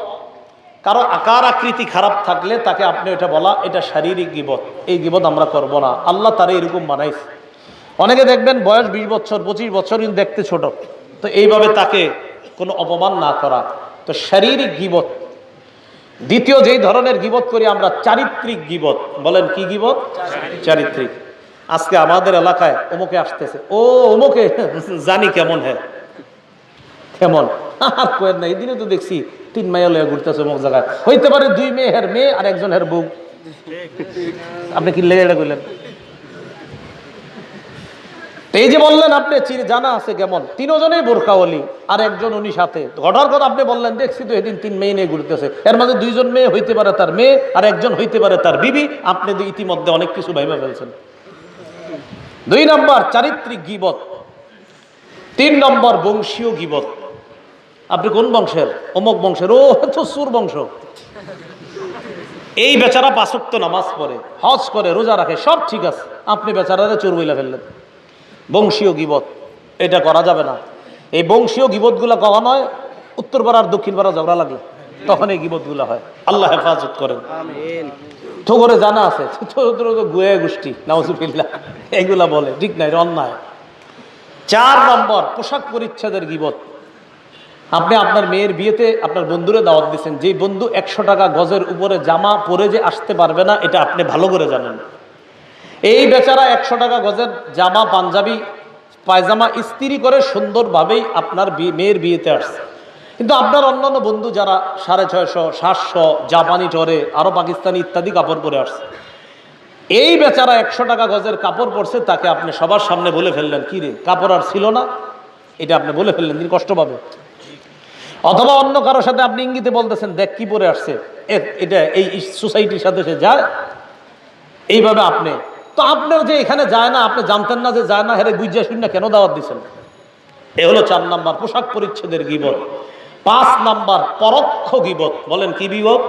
কারো আকার আকৃতি খারাপ থাকলে তাকে আপনি ওটা বলা, এটা শারীরিক গীবত। এই গীবত আমরা করব না, আল্লাহ তারে এরকম বানাইছে। অনেকে দেখবেন বয়স 20 বছর 25 বছর কিন্তু দেখতে ছোট, তো এইভাবে তাকে কোনো অপমান না করা, তো শারীরিক গীবত। দ্বিতীয় যেই ধরনের গীবত করি আমরা, চারিত্রিক গীবত। বলেন কি গীবত? চারিত্রিক। আজকে আমাদের এলাকায় অমুকে আসতেছে, ও অমুকে জানি কেমন, হ্যাঁ কেমন আর কোয়ের না, এই দিনে তো দেখছি 3 মেয়ে লয়ে ঘুরতেছে অমুক জায়গায়, হইতে পারে 2 মেয়ের মেয়ে আর একজনের বউ। আপনি কি লেগে কইলেন? এই যে বললেন আপনি জানা আছে কেমন, 3 জনেই বোরখাওয়ালি আর একজন উনি সাথে, ঘটার কথা আপনি বললেন দেখছি তো এদিন 3 মেয়ে নিয়ে ঘুরতেছে, এর মাঝে 2 জন মেয়ে হইতে পারে তার মেয়ে আর একজন হইতে পারে তার বিবি। আপনি তো ইতিমধ্যে অনেক কিছু ভাইবা ফেলছেন। 2 নম্বর চারিত্রিক গীবত। 3 নম্বর বংশীয় গীবত। আপনি কোন বংশের? অমুক বংশের। ও তো সুর বংশ। এই বেচারা 5 ওয়াক্ত নামাজ পড়ে, হজ করে, রোজা রাখে, সব ঠিক আছে, আপনি বেচারারে চোর বইলা ফেললেন। বংশীয় গীবত, এটা করা যাবে না। এই বংশীয় গীবতগুলা কখন হয়? উত্তর পাড়ার দক্ষিণ পাড়া ঝগড়া লাগলে তখন এই গীবতগুলা হয়। আল্লাহ হেফাজত করেন। তো করে জানা আছে গুয়ে গোষ্ঠী নাউজুবিল্লাহ এগুলা বলে, ঠিক নাই, অন্যায়। 4 নম্বর পোশাক পরিচ্ছদের গীবত। আপনি আপনার মেয়ের বিয়েতে আপনার বন্ধুরে দাওয়াত দিচ্ছেন, যে বন্ধু 100 টাকা গজের উপরে জামা পরে যে আসতে পারবে না, এটা আপনি ভালো করে জানেন। এই বেচারা 100 টাকা গজের জামা, পাঞ্জাবি, পায়জামা ইস্ত্রি করে সুন্দরভাবেই আপনার মেয়ের বিয়েতে আসছে, কিন্তু আপনার অন্যান্য বন্ধু যারা 650, 700 জাপানি টরে আরো পাকিস্তানি ইত্যাদি কাপড় পরে আসছে, এই বেচারা 100 টাকা গজের কাপড় পরছে, তাকে আপনি সবার সামনে বলে ফেললেন, কি রে কাপড় আর ছিল না, এটা আপনি বলে ফেললেন, তিনি কষ্ট পাবে। অথবা অন্য কারোর সাথে আপনি ইঙ্গিতে বলতেছেন দেখ কি পরে আসছে, এটা এই সোসাইটির সাথে সে যায়, এইভাবে আপনি তো আপনার যে এখানে যায় না, আপনি জানতেন না যে যায় না, হেরে বুঝিয়া শুনে কেন দাওয়াত দিচ্ছেন? এ হলো 4 নাম্বার পোশাক পরিচ্ছদের গীবত। 5 নাম্বার পরোক্ষ গীবত। বলেন কি গীবত?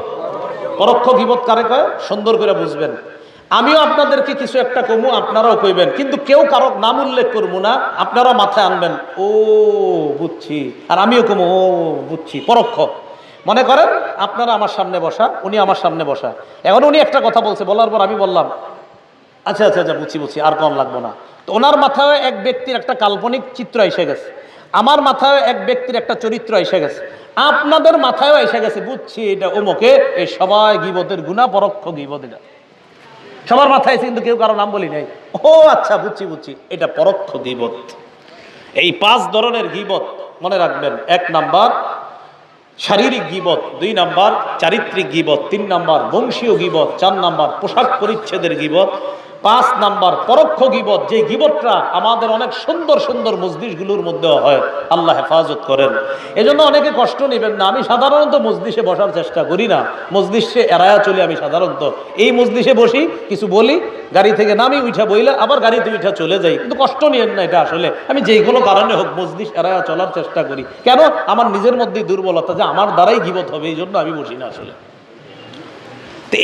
পরোক্ষ গীবত কারে কয়? সুন্দর করে বুঝবেন। আমিও আপনাদেরকে কিছু একটা কমু, আপনারাও কইবেন, কিন্তু কেউ কারো নাম উল্লেখ করবো না, আপনারা মাথায় আনবেন ও বুঝছি, আর আমিও কমু ও বুঝছি। পরোক্ষ মনে করেন আপনারা আমার সামনে বসা, উনি আমার সামনে বসা, এখন উনি একটা কথা বলছে, বলার পর আমি বললাম আচ্ছা আচ্ছা আচ্ছা বুঝছি বুঝছি, আর কম লাগবো না। তো ওনার মাথায় এক ব্যক্তির একটা কাল্পনিক চিত্র এসে গেছে, আমার মাথায় এক ব্যক্তির একটা চরিত্র এসে গেছে, আপনাদের মাথায়ও এসে গেছে, বুঝছি এটা অমুকে। এই সবাই গীবতের গুনাহ, পরোক্ষ গীবত। এটা সবার মাথায় এসে, কিন্তু কেউ কারো নাম বলি নাই। ও আচ্ছা বুঝছি বুঝছি, এটা পরোক্ষ গীবত। এই 5 ধরনের গীবত মনে রাখবেন। 1 নাম্বার শারীরিক গীবত, 2 নাম্বার চারিত্রিক গীবত, 3 নাম্বার বংশীয় গীবত, 4 নাম্বার পোশাক পরিচ্ছদের গীবত, 5 নাম্বার পরোক্ষ গীবত, যে গীবতটা আমাদের অনেক সুন্দর সুন্দর মজলিসগুলোর মধ্যে হয়। আল্লাহ হেফাজত করেন। এজন্য অনেকে কষ্ট নেবেন না, আমি সাধারণত মজলিসে বসার চেষ্টা করি না, মজলিসে এড়ায়া চলি। আমি সাধারণত এই মজলিসে বসি, কিছু বলি, গাড়ি থেকে নামি, উঠা বইলে আবার গাড়িতে উঠা চলে যাই, কিন্তু কষ্ট নিয়েন না। এটা আসলে আমি যেই কোনো কারণে হোক মজলিস এড়ায়া চলার চেষ্টা করি। কেন? আমার নিজের মধ্যেই দুর্বলতা যে আমার দ্বারাই গীবত হবে, এই জন্য আমি বসি না আসলে।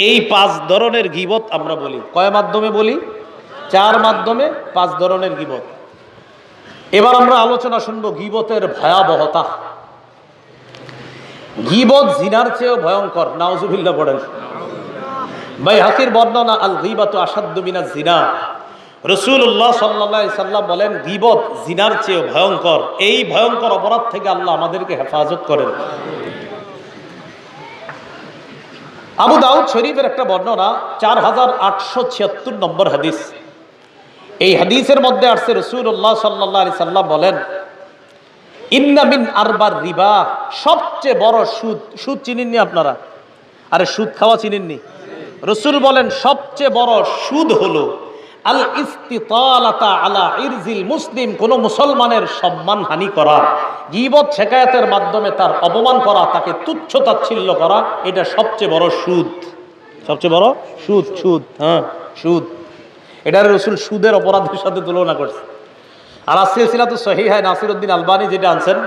এই 5 ধরনের গীবত আমরা বলি। কয় মাধ্যমে বলি? 4 মাধ্যমে 5 ধরনের গীবত। এবার আমরা আলোচনা শুনবো গীবতের ভয়াবহতা। গীবত জিনার চেয়েও ভয়ঙ্কর। নাউজুবিল্লাহ পড়েন। বাইহাকির বর্ণনা, আল গীবাতু আশাদ্দু মিনাজ জিনা। রাসূলুল্লাহ সাল্লাল্লাহু আলাইহি সাল্লাম বলেন গীবত জিনার চেয়েও ভয়ঙ্কর। এই ভয়ঙ্কর অপরাধ থেকে আল্লাহ আমাদেরকে হেফাজত করেন। আবু দাউদ শরীফের একটা বর্ণনা, 4876 নম্বর হাদিস। এই হাদিসের মধ্যে আসছে রাসূলুল্লাহ সাল্লাল্লাহু আলাইহি সাল্লাম বলেন ইন্না মিন আরবার রিবা, সবচেয়ে বড় সুদ। সুদ চিনেননি আপনারা? আরে সুদ খাওয়া চিনেননি? রাসূল বলেন সবচেয়ে বড় সুদ হলো আল ইস্তিতালাতা আলা ইরজিল মুসলিম, কোন মুসলমানের সম্মান হানি করা, গীবত শেকায়াতের মাধ্যমে তার অপমান করা, তাকে তুচ্ছ তাচ্ছিল্য করা, এটা সবচেয়ে বড় সুদ। সবচেয়ে বড় সুদ। সুদ, হ্যাঁ সুদ। এটা রাসূল সুদের অপরাধের সাথে তুলনা করছে। আর সিলসিলাতু সহিহা নাসিরউদ্দিন আলবানী যেটা আনছেন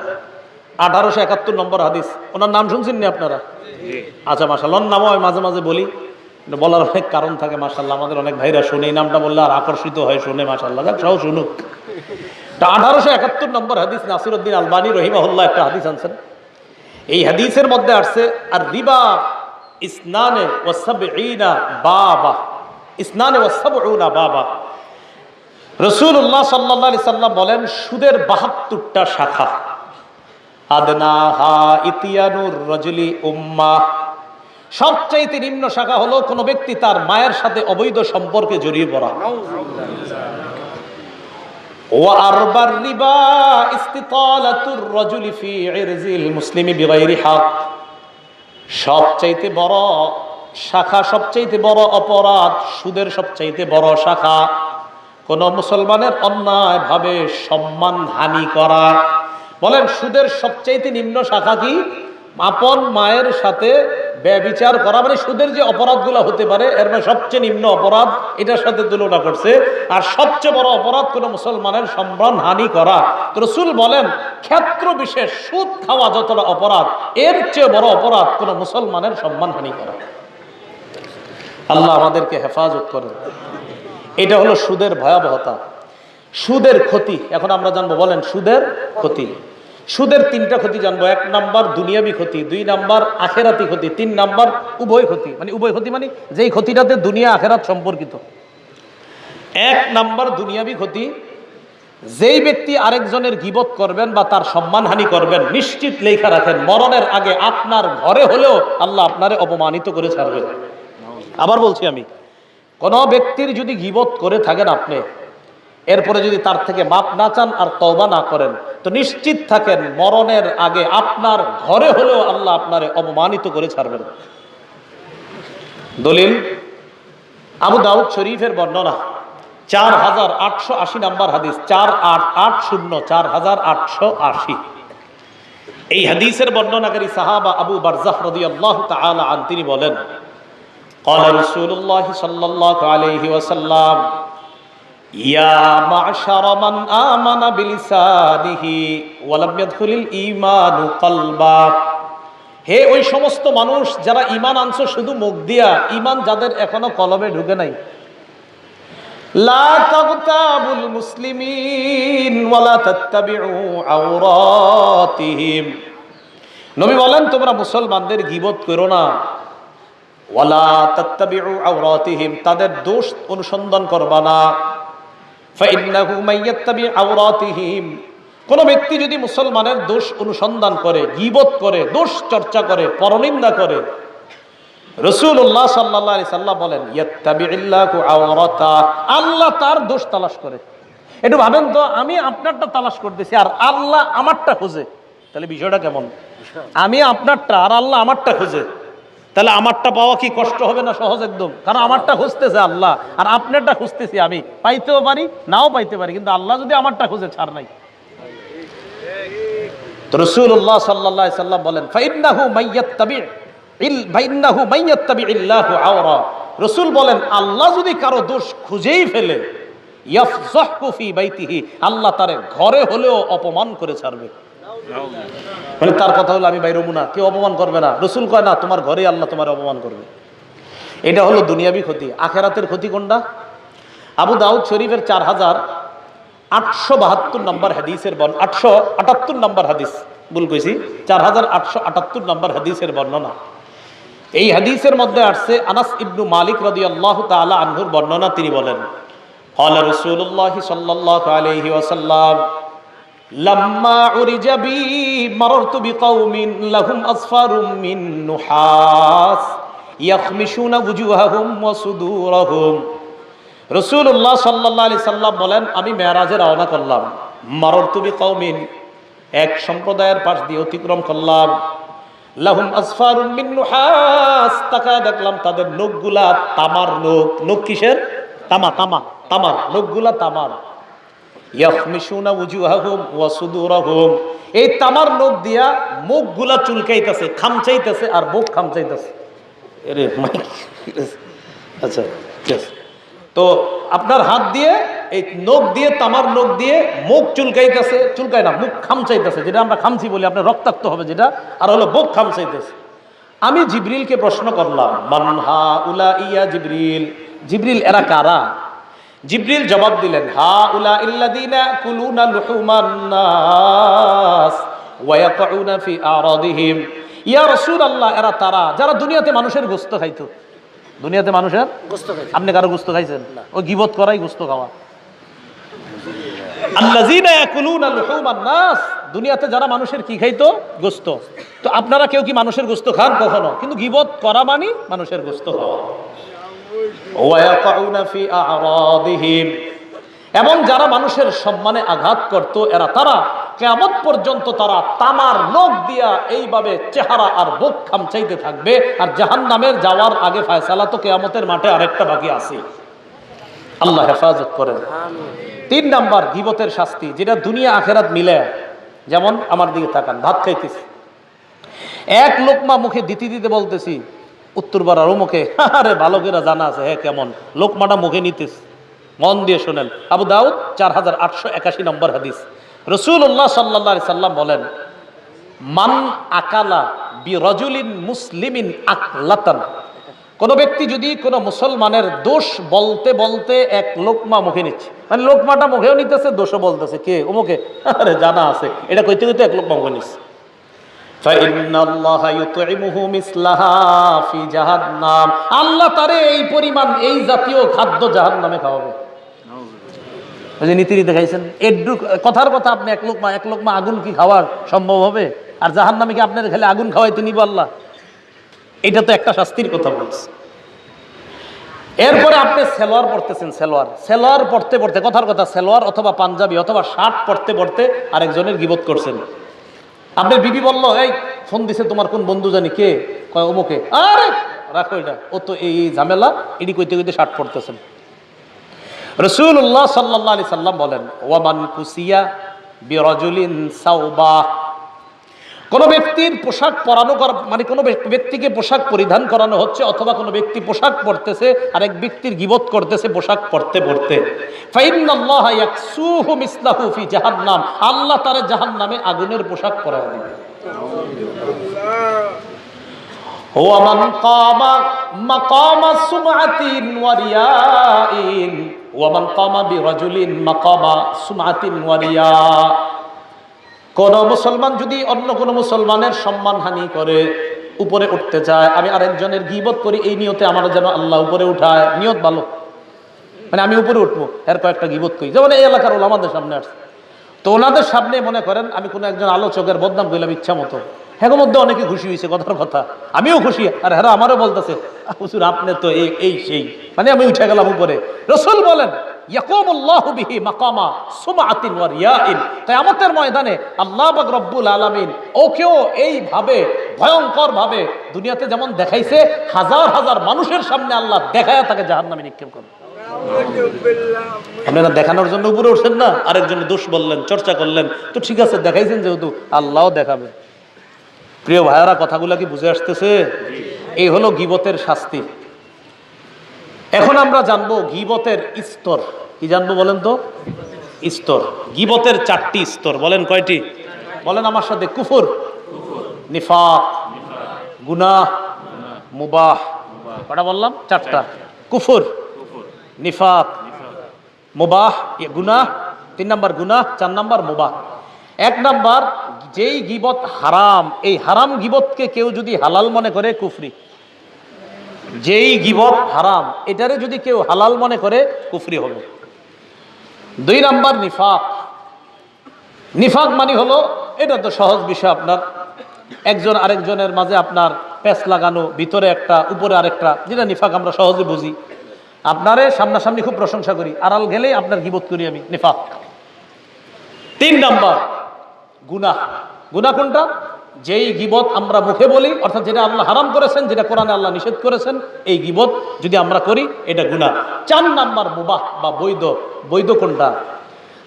1871 নম্বর হাদিস, ওনার নাম শুনছেন নি আপনারা? আচ্ছা মাশাআল্লাহ, নামও আমি মাঝে মাঝে বলি, বলার অনেক কারণ থাকে। মাশাআল্লাহ আমাদের অনেক ভাইরা শুনে, এই নামটা বললে আর আকর্ষিত হয়, শুনে মাশাআল্লাহ, যাক সব শুনুক। 1871 নম্বর হাদিস নাসিরউদ্দিন আলবানী রহিমাহুল্লাহ একটা হাদিস আনছেন। এই হাদিসের মধ্যে আসছে আর রিবা ইসনানে ওয়া সাবঈনা বাবা, ইসনানে ওয়া সাবঈনা বাবা। রাসূলুল্লাহ সাল্লাল্লাহু আলাইহি সাল্লাম বলেন সুদের 72টা শাখা। আদনাহা ইতিয়ানুর রাজুলি উম্মাহ, সবচাইতে নিম্ন শাখা হলো কোন ব্যক্তি তার মায়ের সাথে অবৈধ সম্পর্কে জড়িয়ে পড়া। ওয়া আরবার রিবা ইস্তিতালাতুর রাজুলি ফি ইরজিল মুসলিমি বিগাইরি হক, সবচাইতে বড় শাখা, সবচাইতে বড় অপরাধ, সুদের সবচাইতে বড় শাখা কোন মুসলমানের অন্যায় ভাবে সম্মান হানি করা। বলেন সুদের সবচাইতে নিম্ন শাখা কি? আপন মায়ের সাথে ব্যভিচার করা। মানে সুদের যে অপরাধগুলো হতে পারে এর মধ্যে সবচেয়ে নিম্ন অপরাধ এটার সাথে তুলনা করছে। আর সবচেয়ে বড় অপরাধ কোন মুসলমানের সম্মান হানি করা। তো রাসূল বলেন ক্ষেত্র বিশেষ সুদ খাওয়া যতটা অপরাধ, এর চেয়ে বড় অপরাধ কোন মুসলমানের সম্মান হানি করা। আল্লাহ আমাদেরকে হেফাজত করেন। এটা হলো সুদের ভয়াবহতা, সুদের ক্ষতি। এখন আমরা জানবো, বলেন সুদের ক্ষতি। সুদের 3টা ক্ষতি জানবো। 1 নাম্বার দুনিয়াবি ক্ষতি, 2 নাম্বার আখেরাতি ক্ষতি, 3 নাম্বার উভয় ক্ষতি। মানে উভয় ক্ষতি মানে যেই ক্ষতিটাতে দুনিয়া আখেরাত সম্পর্কিত। 1 নাম্বার দুনিয়াবি ক্ষতি, যেই ব্যক্তি আরেকজনের গীবত করবেন বা তার সম্মানহানি করবেন, নিশ্চিত লেখা রাখেন মরণের আগে আপনার ঘরে হলেও আল্লাহ আপনারে অপমানিত করে ছাড়বেন। আবার বলছি আমি, কোন ব্যক্তির যদি গীবত করে থাকেন আপনি, এরপরে যদি তার থেকে মাপ না চান আর তওবা না করেন, তো নিশ্চিত থাকেন মরণের আগে আপনার ঘরে হলেও আল্লাহ আপনারে অপমানিত করে ছাড়বেন। দলিল আবু দাউদ শরীফের বর্ণনা 4880 নাম্বার হাদিস, 4880, 4880। এই হাদিসের বর্ণনাকারী সাহাবা আবু বারজাহ রাদিয়াল্লাহু তাআলা আন, তিনি বলেন قال رسول الله صلى الله عليه وسلم يا معشر من آمن بلسانه ولم يدخل الإيمان قلبا, হে ওই সমস্ত মানুষ যারা ঈমান আনছো শুধু মুখ দিয়া, ঈমান যাদের এখনো কলবে ঢুকে নাই। লা তাগতাবুল মুসলিমিন ওয়ালা তাত্তাবিউ আওরাতিহিম, নবী বলেন তোমরা মুসলমানদের গীবত করো না। ওয়ালা তাত্তাবিউ আওরাতিহিম, তাদের দোষ অনুসন্ধান করবা না। ফাইন্নাহু মাইয়াত্তাবি আওরাতিহিম, কোন ব্যক্তি যদি মুসলমানের দোষ অনুসন্ধান করে, গীবত করে, দোষ চর্চা করে, পরনিন্দা করে, রাসূলুল্লাহ সাল্লাল্লাহু আলাইহি সাল্লাম বলেন ইয়াত্তাবিউল্লাহু আওরাতা, আল্লাহ তার দোষ তালাশ করে। একটু ভাবেন তো, আমি আপনারটা তালাশ করতেছি আর আল্লাহ আমারটা খুঁজে, তাহলে বিষয়টা কেমন? আমি আপনারটা আর আল্লাহ আমারটা খুঁজে, তাহলে আমারটা পাওয়া কি কষ্ট হবে না সহজ একদম? কারণ আমারটা খুঁজতেছে আল্লাহ আর আপনারটা খুঁজতেছি আমি, পাইতেও পারি নাও পাইতে পারি, কিন্তু আল্লাহ যদি আমারটা খুঁজে ছাড় নাই। তো রাসূলুল্লাহ সাল্লাল্লাহু আলাইহি সাল্লাম বলেন ফাইন্নাহু মাইয়াত্তাবিইল্লাহু আওরা, রাসূল বলেন আল্লাহ যদি কারো দোষ খুঁজেই ফেলে, ইয়াফযাহু ফি বাইতিহি, আল্লাহ তারে ঘরে হলেও অপমান করে ছাড়বে। মানে তার কথা হলো আমি বাইরে মুনা, কেউ অপমান করবে না। রাসূল কয় না, তোমার ঘরে আল্লাহ তোমার অপমান করবে। এটা হলো দুনিয়াবি ক্ষতি। আখেরাতের ক্ষতি কোনটা? আবু দাউদ শরীফের 4872 নম্বর হাদিসের 878 নম্বর হাদিস, ভুল কইছি, 4878 নম্বর হাদিসের বর্ণনা। এই হাদিসের মধ্যে আসছে আনাস ইবনু মালিক রাদিয়াল্লাহু তাআলা আনহুর বর্ণনা। তিনি বলেন ক্বালা রাসূলুল্লাহ সাল্লাল্লাহু আলাইহি ওয়াসাল্লাম লাম্মা উরিজা বি মাররতু বিকাউমিন লাহুম আসফারুম মিন নুহাস ইয়াখমিশুনা ওয়ুজুহাহুম ওয়া সুদুরহুম। রাসূলুল্লাহ সাল্লাল্লাহু আলাইহি সাল্লাম বলেন আমি মেরাজে রওনা করলাম, মাররতু বিকাউমিন, এক সম্প্রদায়ের পাশ দিয়ে অতিক্রম করলাম, লাহুম আসফারুম মিন নুহাস, তাকায় দেখলাম তাদের নখগুলা তামার নখ। নখ কিসের? তামা। তামার, নখগুলা তামার। ইয়াখমিশুনা উজুহাহুম ওয়া সুদুরহুম, এই তামার নখ দিয়া মুখগুলা চুলকাইতেছে, খামচাইতেছে, আর বুক খামচাইতেছে। আরে মাইক, আচ্ছা ঠিক আছে। তো আপনার হাত দিয়ে এই নখ দিয়ে, তামার নখ দিয়ে মুখ চুলকাইতেছে, চুলকায় না, মুখ খামচাইতেছে, যেটা আমরা খামচি বলি, আপনার রক্তাক্ত হবে যেটা, আর হলো বুক খামচাইতেছে। আমি জিবরিলকে প্রশ্ন করলাম, মান হাউলা ইয়া জিবরিল, জিবরিল এরা কারা? জিবরিল জবাব দিলেন, হাউলা ইল্লাযিনা কুলুনা লুহুমান নাস ওয়া ইয়াকুনা ফি আরাদিহিম। ইয়া রাসূলুল্লাহ, এরা তারা যারা দুনিয়াতে মানুষের গোশত খাইতো। দুনিয়াতে মানুষের গোশত খাইতো। আপনি কারো গোশত খাইছেন? ওই গীবত করাই গোশত খাওয়া। আল্লাযিনা ইয়াকুলুনা লুহুমান নাস, দুনিয়াতে যারা মানুষের কি খাইতো? গোশত। তো আপনারা কেউ কি মানুষের গোশত খান কখনো? কিন্তু গীবত করা মানে মানুষের গোশত খাওয়া। ওয়া ইয়াকুনা ফি আরাদিহিম, এমন যারা মানুষের সম্মানে আঘাত করত, এরা তারা কিয়ামত পর্যন্ত তারা তামার নখ দিয়া এইভাবে চেহারা আর বুক খামচাইতে থাকবে। আর জাহান্নামের যাওয়ার আগে ফয়সালা তো কিয়ামতের মাঠে আরেকটা বাকি আছে। আল্লাহ হেফাজত করেন। 3 নাম্বার গীবতের শাস্তি, যেটা দুনিয়া আখেরাত মিলে। যেমন আমার দিকে তাকান, ভাত খাইতেছি, এক লোকমা মুখে দিতে দিতে বলতেছি উত্তরপাড়ার মুখে, আরে ভালো করে জানা আছে হ্যাঁ কেমন, লোকমাটা মুখে নিতেছি। মন দিয়ে শোনেন, আবু দাউদ 4881 নম্বর হাদিস। রাসূলুল্লাহ সাল্লাল্লাহু আলাইহি সাল্লাম বলেন, মান আকালা বিরাজুলিন মুসলিমিন আকলাতান, কোন ব্যক্তি যদি কোন মুসলমানের দোষ বলতে বলতে এক লোকমা মুখে নিচ্ছে, মানে লোকমাটা মুখেও নিতেছে, দোষও বলতেছে, কে ওমুকে, আরে জানা আছে, এটা কইতে কইতে এক লোকমা মুখে নিচ্ছে। আল্লাহ তারে এই পরিমাণ, এই জাতীয় খাদ্য জাহান্নামে খাওয়াবে। ওই যে নীতি নীতি খাইছেন, একটু কথার কথা, আপনি এক লোকমা আগুন কি খাওয়া সম্ভব হবে? আর জাহান্নামে কি আপনার খেলে আগুন খাওয়াইতে নিব আল্লাহ? এটা তো একটা শাস্তির কথা বলছে। এরপরে আপনি সেলোয়ার পড়তেছেন, সেলোয়ার পড়তে পড়তে, কথার কথা, সেলোয়ার অথবা পাঞ্জাবি অথবা শার্ট পড়তে পড়তে আরেকজনের গীবত করছেন। আপনার বিবি বলল, এই ফোন দিছে তোমার কোন বন্ধু জানি, কে? কয় অমুকে। আরে রাখো এটা, ও তো এই ঝামেলা, এটি কইতে কইতে শার্ট পড়তেছেন। রাসূলুল্লাহ সাল্লাল্লাহু আলাইহি সাল্লাম বলেন, ওয়ামান কুসিয়া বিরাজুলিন সাওবা, কোন ব্যক্তির পোশাক পরানো করা, মানে কোন ব্যক্তিকে পোশাক পরিধান করানো হচ্ছে, অথবা কোন ব্যক্তি পোশাক পরতেছে আরেক ব্যক্তির গীবত করতেছে পোশাক পরতে পরতে, ফাইন্নাল্লাহা ইয়াকসুহু মিসলাহু ফি জাহান্নাম, আল্লাহ তারে জাহান্নামে আগুনের পোশাক পরায় দিবে। ওয়া মান কামা মাকামা সুমআতিন ওয়া রিয়াইন, ওয়া মান কামা বিরাজুলিন মাকামা সুমআতিন ওয়া রিয়া, কোন মুসলমান যদি অন্য কোন মুসলমানের সম্মানহানি করে, উপরে উঠতে চায়, আমি আরেকজনের গীবত করি এই নিয়তে আমার যেন আল্লাহ উপরে উঠায়, নিয়ত ভালো, মানে আমি উপরে উঠবো, এর কয়েকটা গীবত করি। যেমন এই এলাকার ওলামাদের সামনে আসছে, তো ওনাদের সামনে মনে করেন আমি কোনো একজন আলোচকের বদনাম করলাম ইচ্ছা মতো, হ্যাঁ মধ্যে অনেকে খুশি হয়েছে, কথার কথা আমিও খুশি, আর হ্যাঁ আমারও বলতেছে হুজুর আপনি তো এই সেই, মানে আমি উঠে গেলাম উপরে। রাসূল বলেন, ইয়াকুমুল্লাহু বিহি মাকামা সুমআতিন ওয়া রিয়াইন, কিয়ামতের ময়দানে আল্লাহ পাক রব্বুল আলামিন ওকেও এইভাবে ভয়ঙ্কর ভাবে দুনিয়াতে যেমন দেখাইছে, হাজার হাজার মানুষের সামনে আল্লাহ দেখায় তাকে জাহান্নামে নিক্ষেপ করবে। আপনারা দেখানোর জন্য উপরে উঠছেন না, আরেকজনের দোষ বললেন, চর্চা করলেন, তো ঠিক আছে দেখাইছেন যেহেতু, আল্লাহও দেখাবে। প্রিয় ভাইয়ারা, কথাগুলা কি বুঝে আসতেছে? এই হলো গীবতের শাস্তি। এখন আমরা জানবো গীবতের স্তর। কি জানবো বলেন তো? স্তর। গীবতের 4টি স্তর। বলেন কয়টি? বলেন আমার সাথে। কুফর, নিফাক, গুনাহ, মুবাহ। কটা বললাম? 4টা। কুফর, নিফাক, মুবাহ, গুনাহ, 3 নাম্বার গুনাহ, 4 নাম্বার মুবাহ। 1 নাম্বার, যেই গীবত হারাম, এই হারাম গীবতকে কেউ যদি হালাল মনে করে, কুফরি। যেই গীবত হারাম, এটারে যদি কেউ হালাল মনে করে, কুফরি হবে। 2 নাম্বার নিফাক। নিফাক মানে হলো, এটা তো সহজ বিষয়, আপনার একজন আরেকজনের মাঝে আপনার প্যাঁচ লাগানো, ভিতরে একটা উপরে আরেকটা, যেটা নিফাক আমরা সহজে বুঝি। আপনারে সামনাসামনি খুব প্রশংসা করি, আড়াল গেলেই আপনার গীবত করি আমি, নিফাক। 3 নাম্বার গুনাহ। গুনাহ কোনটা? যেই গিবত আমরা মুখে বলি, অর্থাৎ যেটা আল্লাহ হারাম করেছেন, যেটা কোরআনে আল্লাহ নিষেধ করেছেন, এই গিবত যদি আমরা করি এটা গুনাহ। 4 নাম্বার মুবাহ বা বৈধ। বৈধ কোনটা?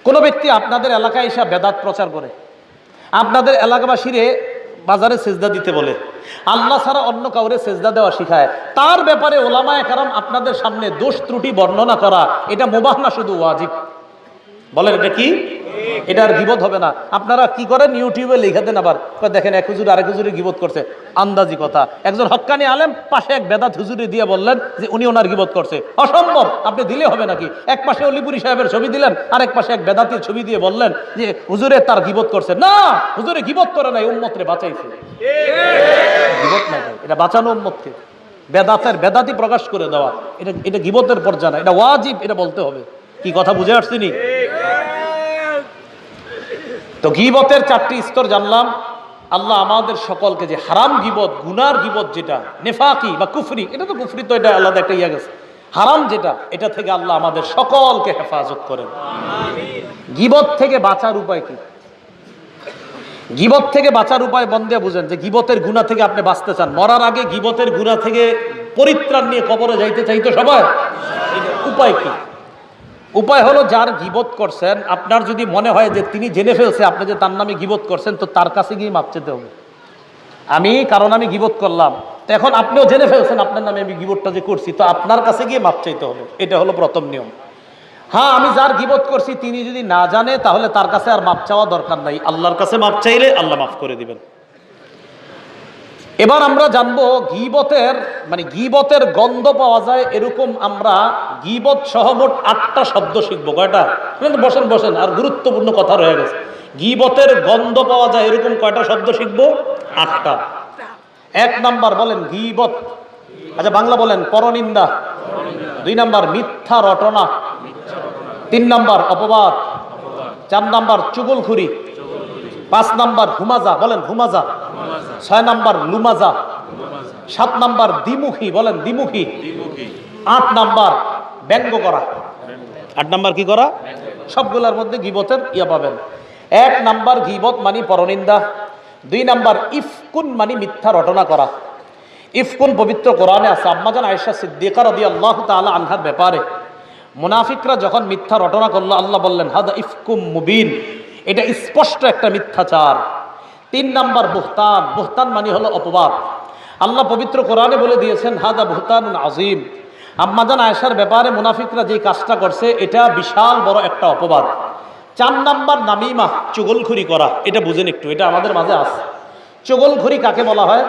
কোনো ব্যক্তি আপনাদের এলাকায় এসে বেদাত প্রচার করে, আপনাদের এলাকাবাসীরে বাজারে সেজদা দিতে বলে, আল্লাহ ছাড়া অন্য কাউরে সেজদা দেওয়া শিখায়, তার ব্যাপারে ওলামায়ে কেরাম আপনাদের সামনে দোষ ত্রুটি বর্ণনা করা, এটা মুবাহ না শুধু ওয়াজিব? বলেন এটা কি? এটা আর গিবত হবে না? আপনারা কি করেন, ইউটিউবে লিখে দেন, আবার দেখেন এক হুজুর আরেক হুজুরে গিবত করছে, আন্দাজি কথা। একজন হক্কানি আলেম পাশে এক বেদাত হুজুরে দিয়ে বললেন যে উনি ওনার গিবত করছে। অসম্ভব, আপনি দিলে হবে নাকি? এক পাশে অলিপুরি সাহেবের ছবি দিলেন, আরেক পাশে এক বেদাতির ছবি দিয়ে বললেন যে হুজুরে তার গিবত করছে। না, হুজুরে গিবত করে নাই, উম্মতরে বাঁচাইছে। গিবত না, এটা বাঁচানো উম্মতকে। বেদাতি প্রকাশ করে দেওয়া, এটা গিবতের পর্যায়ে না, এটা ওয়াজিব, এটা বলতে হবে। কি কথা বুঝে আসছিনি? তো গিবতের 4টি স্তর জানলাম। আল্লাহ আমাদের সকলকে যে হারাম গিবত, গুনার গিবত, যেটা নেফাকি বা কুফরি, এটা তো কুফরি, তো এটা আলাদা একটা ইয়া গেছে। হারাম যেটা, এটা থেকে আল্লাহ আমাদের সকলকে হেফাজত করেন। গিবত থেকে বাঁচার উপায় কি? গিবত থেকে বাঁচার উপায় বন্ধে বুঝেন, যে গিবতের গুনাহ থেকে আপনি বাঁচতে চান, মরার আগে গিবতের গুনাহ থেকে পরিত্রাণ নিয়ে কবরে যাইতে চাইতো সবাই। উপায় কি? উপায় হলো, যার গিবত করছেন, আপনার যদি মনে হয় যে তিনি জেনে ফেলছে আপনি যে তার নামে গিবত করছেন, তো তার কাছে গিয়ে মাপ চাইতে হবে। কারণ আমি গিবত করলাম, তো এখন আপনিও জেনে ফেলছেন আপনার নামে আমি গিবতটা যে করছি, তো আপনার কাছে গিয়ে মাপ চাইতে হবে। এটা হলো প্রথম নিয়ম। হ্যাঁ, আমি যার গিবত করছি তিনি যদি না জানে, তাহলে তার কাছে আর মাপ চাওয়া দরকার নাই, আল্লাহর কাছে মাপ চাইলে আল্লাহ মাফ করে দিবেন। এবার আমরা জানবো গিবতের গন্ধ পাওয়া যায় এরকম আমরা গিবত সহ মোট 8টা শব্দ শিখবো। কয়টা? বসেন, আর গুরুত্বপূর্ণ কথা রয়ে গেছে। গিবতের গন্ধ পাওয়া যায় এরকম কয়টা শব্দ শিখবো? 8টা। 1 নাম্বার বলেন গিবত। আচ্ছা, বাংলা বলেন পরনিন্দা। 2 নাম্বার মিথ্যা রটনা। 3 নাম্বার অপবাদ। 4 নাম্বার চুগলখুরি। 5 নাম্বার হুমাজা। বলেন হুমাজা। 6 নাম্বার লুমাজা। 7 নাম্বার দ্বিমুখী। বলেন দ্বিমুখী। 8 নাম্বার ব্যঙ্গ করা। 8 নাম্বার কি করা? সবগুলোর মধ্যে গিবতের ইয়া পাবেন। 1 নাম্বার গিবত মানে পরনিন্দা। 2 নাম্বার ইফকুন মানে মিথ্যা রটনা করা। ইফকুন পবিত্র কোরআনে আছে। আম্মাজান আয়েশা সিদ্দিকা রাদিয়াল্লাহু তাআলা আনহার ব্যাপারে মুনাফিকরা যখন মিথ্যা রটনা করলো, আল্লাহ বললেন হাদা ইফকুম মুবিন, এটা স্পষ্ট একটা মিথ্যাচার। 3 নাম্বার বুহতান। বুহতান মানে হলো অপবাদ। আল্লাহ পবিত্র কোরআনে বলে দিয়েছেন হাদা বুহতানুন আযীম। আম্মাজান আয়েশার ব্যাপারে মুনাফিকরা যে কাজটা করছে, এটা বিশাল বড় একটা অপবাদ। 4 নাম্বার নামিমা, চুগলখুরি করা। এটা বুঝেন একটু, এটা আমাদের মাঝে আছে। চুগলখুরি কাকে বলা হয়?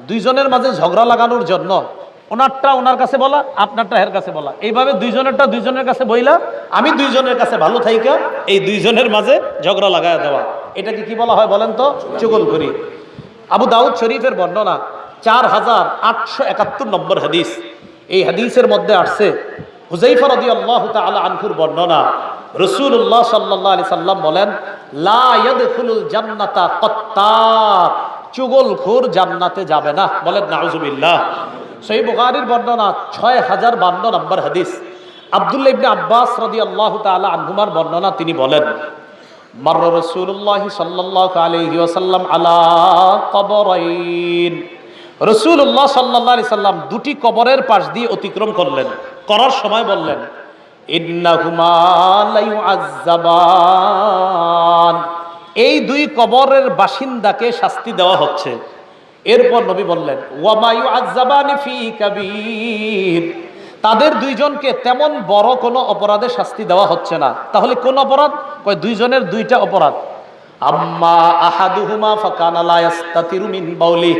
দুইজনের মাঝে ঝগড়া লাগানোর জন্য ওনারটা ওনার কাছে বলা, আপনারটা এর কাছে বলা, এইভাবে দুইজনেরটা দুইজনের কাছে বইলা আমি দুইজনের কাছে ভালো থাইকা এই দুইজনের মাঝে ঝগড়া লাগায় দেওয়া, এটাকে কি বলা হয় বলেন তো? চুগলখুরি। আবু দাউদ শরীফের বর্ণনা 4871 নম্বর হাদিস। এই হাদিসের মধ্যে আসছে হুযায়ফা রাদিয়াল্লাহু তাআলা আনহুর বর্ণনা। রাসূলুল্লাহ সাল্লাল্লাহু আলাইহি সাল্লাম বলেন, লা ইয়াদখুলুল জান্নাতা কাত্তাত, চুগলখোর জান্নাতে যাবে না। বলেন নাউজুবিল্লাহ। সহিহ বুখারীর বর্ণনা 6052 নম্বর হাদিস। আব্দুল্লাহ ইবনে আব্বাস রাদিয়াল্লাহু তাআলা আনহুমার বর্ণনা, তিনি বলেন, মাররা রাসূলুল্লাহ সাল্লাল্লাহু আলাইহি ওয়াসাল্লাম আলা কবরাইন, রাসূলুল্লাহ সাল্লাল্লাহু আলাইহি সাল্লাম 2টি কবরের পাশ দিয়ে অতিক্রম করলেন। করার সময় বললেন, ইন্নাহুমা লা ইউআযযাবান, এই 2 কবরের বাসিন্দাকে শাস্তি দেওয়া হচ্ছে। এরপর নবী বললেন, ওয়া মা ইউআযযাবানি ফি কাবীর, তাদের 2জনকে তেমন বড় কোনো অপরাধে শাস্তি দেওয়া হচ্ছে না। তাহলে কোন অপরাধ? কয় 2জনের 2টা অপরাধ। আম্মা আহাদুহুমা ফাকানা লা ইস্তাতিরু মিন বাউলি,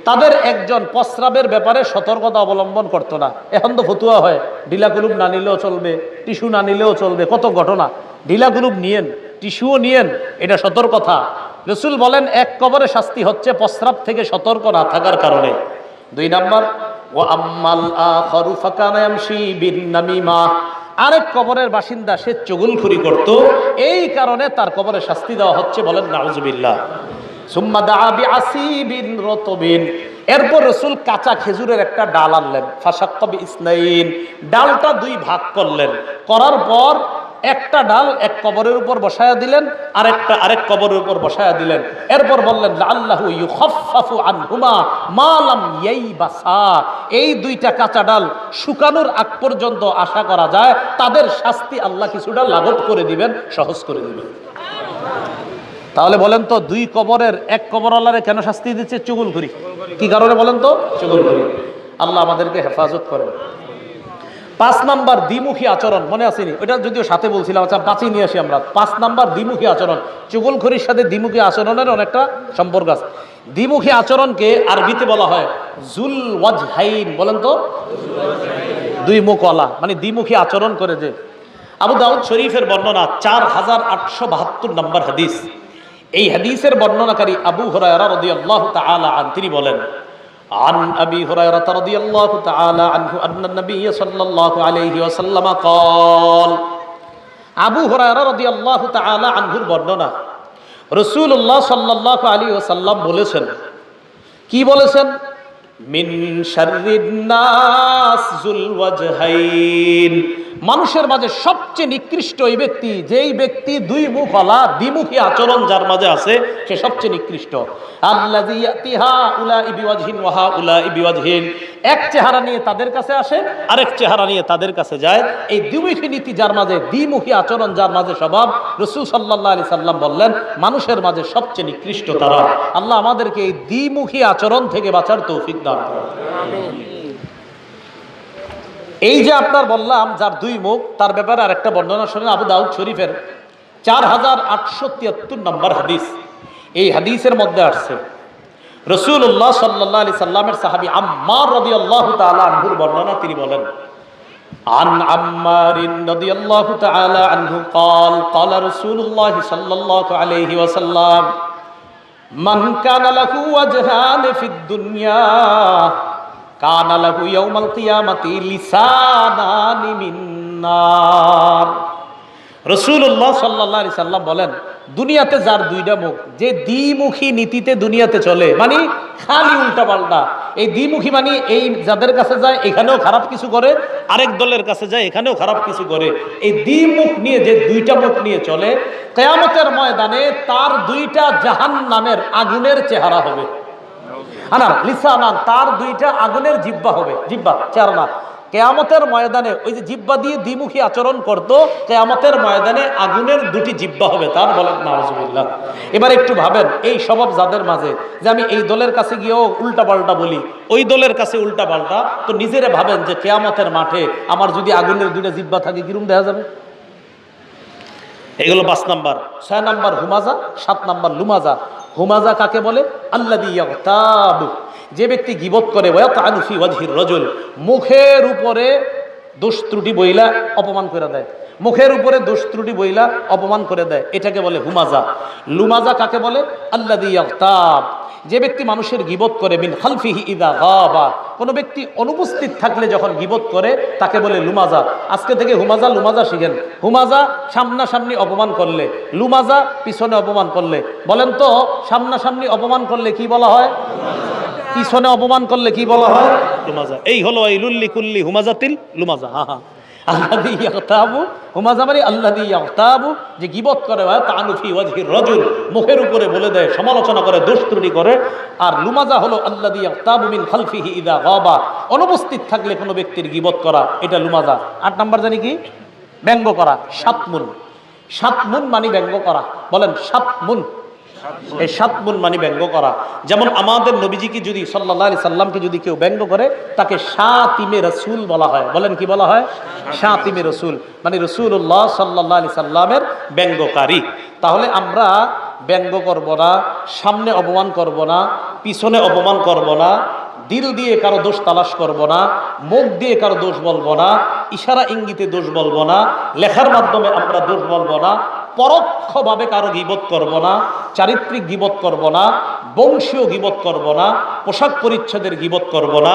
তাদের একজন প্রস্রাবের ব্যাপারে সতর্কতা অবলম্বন করতো না। এখন তো ফতুয়া হয় ঢিলা কুলুপ না নিলেও চলবে, টিস্যু না নিলেও চলবে, কত ঘটনা। ঢিলা কুলুপ নিয়েন, টিস্যুও নিয়েন, এটা সতর্কতা। রাসূল বলেন 1 কবরে শাস্তি হচ্ছে প্রস্রাব থেকে সতর্ক না থাকার কারণে। 2 নাম্বার, ওয়া আম্মাল আখারু ফাকানা ইয়ামশি বিন নামিমা, আরেক কবরের বাসিন্দা, সে চুগলখুরি করত, এই কারণে তার কবরে শাস্তি দেওয়া হচ্ছে। বলেন নাউজুবিল্লাহ। সুম্মা দাআ বিআসিবিন রতবিন, এরপর রাসূল কাঁচা খেজুরের একটা ডাল আনলেন। ফাশাক্কা বিইসনাইন, ডালটা 2 ভাগ করলেন। করার পর একটা ডাল এক কবরের উপর বসায়া দিলেন, আরেক কবরের উপর বসায়া দিলেন। এরপর বললেন লাআল্লাহু ইউখাফফাফু আনহুমা মা লাম ইয়াইবাসা, এই দুইটা কাঁচা ডাল শুকানোর আগ পর্যন্ত আশা করা যায় তাদের শাস্তি আল্লাহ কিছুটা লাঘব করে দিবেন, সহজ করে দিবেন। তাহলে বলেন তো, দুই কবরের এক কবরওয়ালারে কেন শাস্তি দিচ্ছে? চুগলখড়ি। কি কারণে বলেন তো? চুগলখড়ি। আল্লাহ আমাদেরকে হেফাজত করেন। 5 নাম্বার দ্বিমুখী আচরণ, মনে আসেনি? ওইটা যদিও সাথে বলছিলাম, আচ্ছা 5-ই নিয়ে আসি আমরা। 5 নাম্বার দ্বিমুখী আচরণ। চুগলখড়ির সাথে দ্বিমুখী আচরণের অনেকটা সম্পর্ক আছে। দ্বিমুখী আচরণকে আরবিতে বলা হয় জুল ওয়াজহাইন। বলেন তো, দুই মুখওয়ালা, মানে দ্বিমুখী আচরণ করে যে। আবু দাউদ শরীফের বর্ণনা 4872 নম্বর হাদিস। এই হাদিসের বর্ণনাকারী আবু হুরায়রা রাদিয়াল্লাহু তাআলা আন, তিনি বলেন عن أبي هريرة رضي الله تعالى عنه أن النبي صلى الله عليه وسلم قال, আবু হুরায়রা রাদিয়াল্লাহু তাআলা আনহুর বর্ণনা, রাসূলুল্লাহ সাল্লাল্লাহু আলাইহি ওয়াসাল্লাম বলেছেন, কি বলেছেন? মিন শাররিন নাস যুল ওয়াজহাইন, মানুষের মাঝে সবচেয়ে নিকৃষ্ট ওই ব্যক্তি, যেই ব্যক্তি দুই মুখওয়ালা, দ্বিমুখী আচরণ যার মাঝে আছে, সে সবচেয়ে নিকৃষ্ট। আল্লাযী ইয়াতিহা উলাই বিওয়াজহিন ওয়া হাউলাই বিওয়াজহিন, এক চেহারা নিয়ে তাদের কাছে আসে, আরেক চেহারা নিয়ে তাদের কাছে যায়। এই দ্বিমুখী নীতি যার মাঝে, দ্বিমুখী আচরণ যার মাঝে স্বভাব, রাসূল সাল্লাল্লাহু আলাইহি সাল্লাম বললেন মানুষের মাঝে সবচেয়ে নিকৃষ্ট তারা। আল্লাহ আমাদেরকে এই দ্বিমুখী আচরণ থেকে বাঁচার তৌফিক দান করুন। আমিন। এই যে আপনার বললাম যার দুই মুখ, তার ব্যাপারে আরেকটা বর্ণনা শুনেন আবু দাউদ শরীফের 4873 নম্বর হাদিস। এই হাদিসের মধ্যে আসছে রাসূলুল্লাহ সাল্লাল্লাহু আলাইহি সাল্লামের সাহাবী আম্মার রাদিয়াল্লাহু তাআলা আনহুর বর্ণনা, তিনি বলেন আন আম্মারিন রাদিয়াল্লাহু তাআলা আনহু قال قال رسول الله صلى الله عليه وسلم من كان له وجهان في الدنيا কানা লাহু ইয়াউমাল কিয়ামাতি লিসানানি মিন নার। রাসূলুল্লাহ সাল্লাল্লাহু আলাইহি সাল্লাম বলেন, দুনিয়াতে যার দুইটা মুখ, যে দ্বিমুখী নীতিতে দুনিয়াতে চলে, মানে খালি উল্টা পাল্টা। এই দ্বিমুখী মানে এই যাদের কাছে যায় এখানেও খারাপ কিছু করে, আরেক দলের কাছে যায় এখানেও খারাপ কিছু করে। এই দ্বিমুখ নিয়ে, যে দুইটা মুখ নিয়ে চলে, কিয়ামতের ময়দানে তার দুইটা জাহান্নামের আগুনের চেহারা হবে। আনার লিসানান, তার দুইটা আগুনের জিহ্বা হবে। জিহ্বা, চেহারা না। কিয়ামতের ময়দানে ওই যে জিহ্বা দিয়ে দ্বিমুখী আচরণ করত, কিয়ামতের ময়দানে আগুনের দুটি জিহ্বা হবে তার। বলেন নাউজুবিল্লাহ। এবার একটু ভাবেন, এই স্বভাব যাদের মাঝে, যে আমি এই দলের কাছে গিয়েও উল্টা পাল্টা বলি, ওই দলের কাছে উল্টা পাল্টা, তো নিজেরা ভাবেন যে কিয়ামতের মাঠে আমার যদি আগুনের দুইটা জিহ্বা থাকে কিরম দেখা যাবে? এগুলো 5 নাম্বার। 6 নাম্বার হুমাজা, 7 নাম্বার লুমাজা। হুমাজা কাকে বলে? আল্লাযী ইয়াগতাব, যে ব্যক্তি গীবত করে, ওয়াতানু ফি ওয়াজহির রাজুল, মুখের উপরে দোষ ত্রুটি বইলা অপমান করে দেয়, মুখের উপরে দোষ ত্রুটি বইলা অপমান করে দেয়, এটাকে বলে হুমাজা। লুমাজা কাকে বলে? আল্লাযী ইয়াগতাব, যে ব্যক্তি মানুষের গীবত করে, মিন খালফিহি ইযা গাবা, কোনো ব্যক্তি অনুপস্থিত থাকলে যখন গীবত করে তাকে বলে লুমাজা। আজকে থেকে হুমাজা লুমাজা শিখেন। হুমাজা সামনাসামনি অপমান করলে, লুমাজা পিছনে অপমান করলে। বলেন তো, সামনাসামনি অপমান করলে কি বলা হয়? পিছনে অপমান করলে কি বলা হয়? লুমাজা। এই হলো এই লুল্লি কুল্লি হুমাজাতিল লুমাজা। হা হা। আল্লাযী ইয়াগতাবু, হুমাজা মানে আল্লাযী ইয়াগতাবু, যে গীবত করে, তাআনু ফি ওয়াজহির রাজুল, মুখের উপরে বলে দেয়, সমালোচনা করে, দোষ ত্রুটি করে। আর লুমাজা হলো আল্লাযী ইয়াগতাবু মিন খালফিহি ইযা গাবা, অনুপস্থিত থাকলে কোনো ব্যক্তির গীবত করা, এটা লুমাজা। 8 নাম্বার জানি কি? ব্যঙ্গ করা। শাতমুন, শাতমুন মানে ব্যঙ্গ করা। বলেন শাতমুন। এই শাতমুন মানে ব্যঙ্গ করা। যেমন আমাদের নবীজিকে যদি সাল্লাল্লাহু আলাইহি সাল্লামকে যদি কেউ ব্যঙ্গ করে, তাকে শাতিমে রাসূল বলা হয়। বলেন কি বলা হয়? শাতিমে রাসূল, মানে রাসূলুল্লাহ সাল্লাল্লাহু আলাইহি সাল্লামের ব্যঙ্গকারী। তাহলে আমরা ব্যঙ্গ করব না, সামনে অপমান করব না, পিছনে অপমান করব না, দিল দিয়ে কারো দোষ তালাশ করব না, মুখ দিয়ে কারো দোষ বলবো না, ইশারা ইঙ্গিতে দোষ বলবো না, লেখার মাধ্যমে আমরা দোষ বলবো না, পরোক্ষভাবে কারো গীবত করব না, চারিত্রিক গীবত করব না, বংশীয় গীবত করব না, পোশাক পরিচ্ছদের গীবত করব না।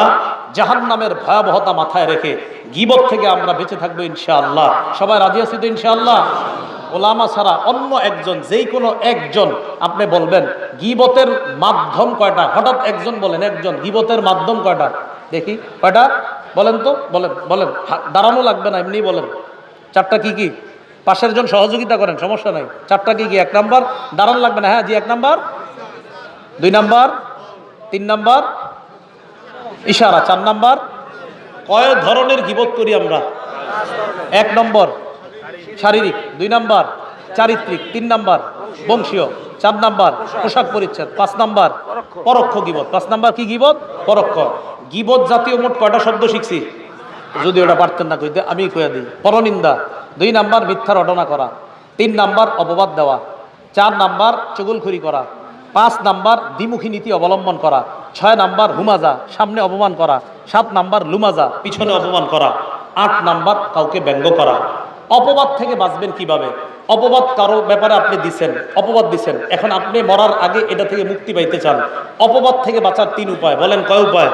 জাহান্নামের ভয়াবহতা মাথায় রেখে গীবত থেকে আমরা বেঁচে থাকবো ইনশাআল্লাহ। সবাই রাজি আছি তো ইনশাআল্লাহ? ওলামা ছাড়া অন্য একজন, যেই কোনো একজন আপনি বলবেন গীবতের মাধ্যম কয়টা? হঠাৎ একজন বলেন, একজন, গীবতের মাধ্যম কয়টা? দেখি কয়টা বলেন তো, বলেন বলেন। দাঁড়ানো লাগবে না, এমনি বলেন। 4টা কি কি? পাশের জন সহযোগিতা করেন, সমস্যা নাই। চারটা কি? 1 নাম্বার দাঁড়ান লাগবে না, হ্যাঁ জি 1 নাম্বার, 2 নাম্বার, 3 নাম্বার ইশারা, 4 নাম্বার কয় ধরনের গীবত করি আমরা? 1 নম্বর শারীরিক, 2 নাম্বার চারিত্রিক, 3 নাম্বার বংশীয়, 4 নাম্বার পোশাক পরিচ্ছদ, 5 নাম্বার পরোক্ষ গীবত। 5 নাম্বার কি গীবত? পরোক্ষ গীবত। জাতীয় মোট কয়টা শব্দ শিখছি? যদি ওটা পারতেন না কইতে আমি কইয়া দিই। পরনিন্দা, 2 নাম্বার মিথ্যা রটনা করা, 3 নাম্বার অপবাদ দেওয়া, 4 নাম্বার চুগলখড়ি করা, 5 নাম্বার দ্বিমুখী নীতি অবলম্বন করা, 6 নাম্বার হুমাজা, সামনে অপমান করা, 7 নাম্বার লুমাজা, পিছনে অপমান করা, 8 নাম্বার কাউকে ব্যঙ্গ করা। অপবাদ থেকে বাঁচবেন কিভাবে? অপবাদ কারো ব্যাপারে আপনি দিচ্ছেন, অপবাদ দিচ্ছেন, এখন আপনি মরার আগে এটা থেকে মুক্তি পাইতে চান। অপবাদ থেকে বাঁচার 3 উপায়। বলেন কয় উপায়?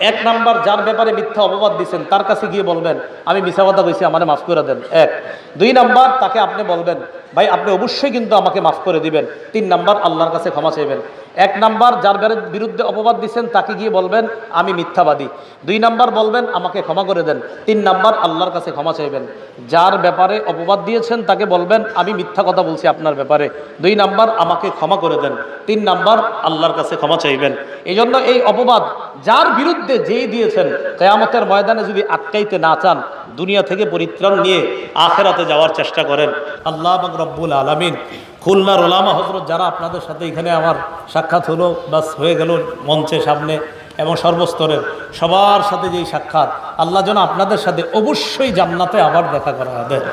1 নাম্বার, যার ব্যাপারে মিথ্যা অপবাদ দিচ্ছেন তার কাছে গিয়ে বলবেন আমি মিথ্যা কথা কইছি, আমারে মাফ করে দেন। 1। 2 নাম্বার, তাকে আপনি বলবেন ভাই আপনি অবশ্যই কিন্তু আমাকে মাফ করে দিবেন। 3 নাম্বার, আল্লাহর কাছে ক্ষমা চাইবেন। 1 নাম্বার, যার বিরুদ্ধে অপবাদ দিচ্ছেন তাকে গিয়ে বলবেন আমি মিথ্যাবাদী। 2 নাম্বার বলবেন আমাকে ক্ষমা করে দেন। 3 নাম্বার, আল্লাহর কাছে ক্ষমা চাইবেন। যার ব্যাপারে অপবাদ দিয়েছেন তাকে বলবেন আমি মিথ্যা কথা বলছি আপনার ব্যাপারে। 2 নাম্বার, আমাকে ক্ষমা করে দেন। 3 নাম্বার, আল্লাহর কাছে ক্ষমা চাইবেন। এই জন্য এই অপবাদ যার বিরুদ্ধে যেই দিয়েছেন, কিয়ামতের ময়দানে যদি আটকাইতে না চান, দুনিয়া থেকে পরিত্রাণ নিয়ে আখিরাতে যাওয়ার চেষ্টা করেন। আল্লাহ পাক রব্বুল আলামিন খুলনার ওলামা হযরত যারা আপনাদের সাথে এখানে আমার সাক্ষাৎ হলো, বাস হয়ে গেল মঞ্চের সামনে, এবং সর্বস্তরের সবার সাথে যেই সাক্ষাৎ, আল্লাহ যেন আপনাদের সাথে অবশ্যই জান্নাতে আবার দেখা করা দেয়।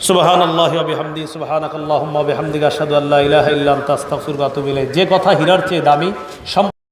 সুবহানাল্লাহি ওয়া বিহামদিহি সুবহানাকাল্লাহুম্মা ওয়া বিহামদিকা আশহাদু আল্লা ইলাহা ইল্লা আনতা আস্তাগফিরুকা ওয়া আতুবু ইলাইক। যে কথা হীরার চেয়ে দামি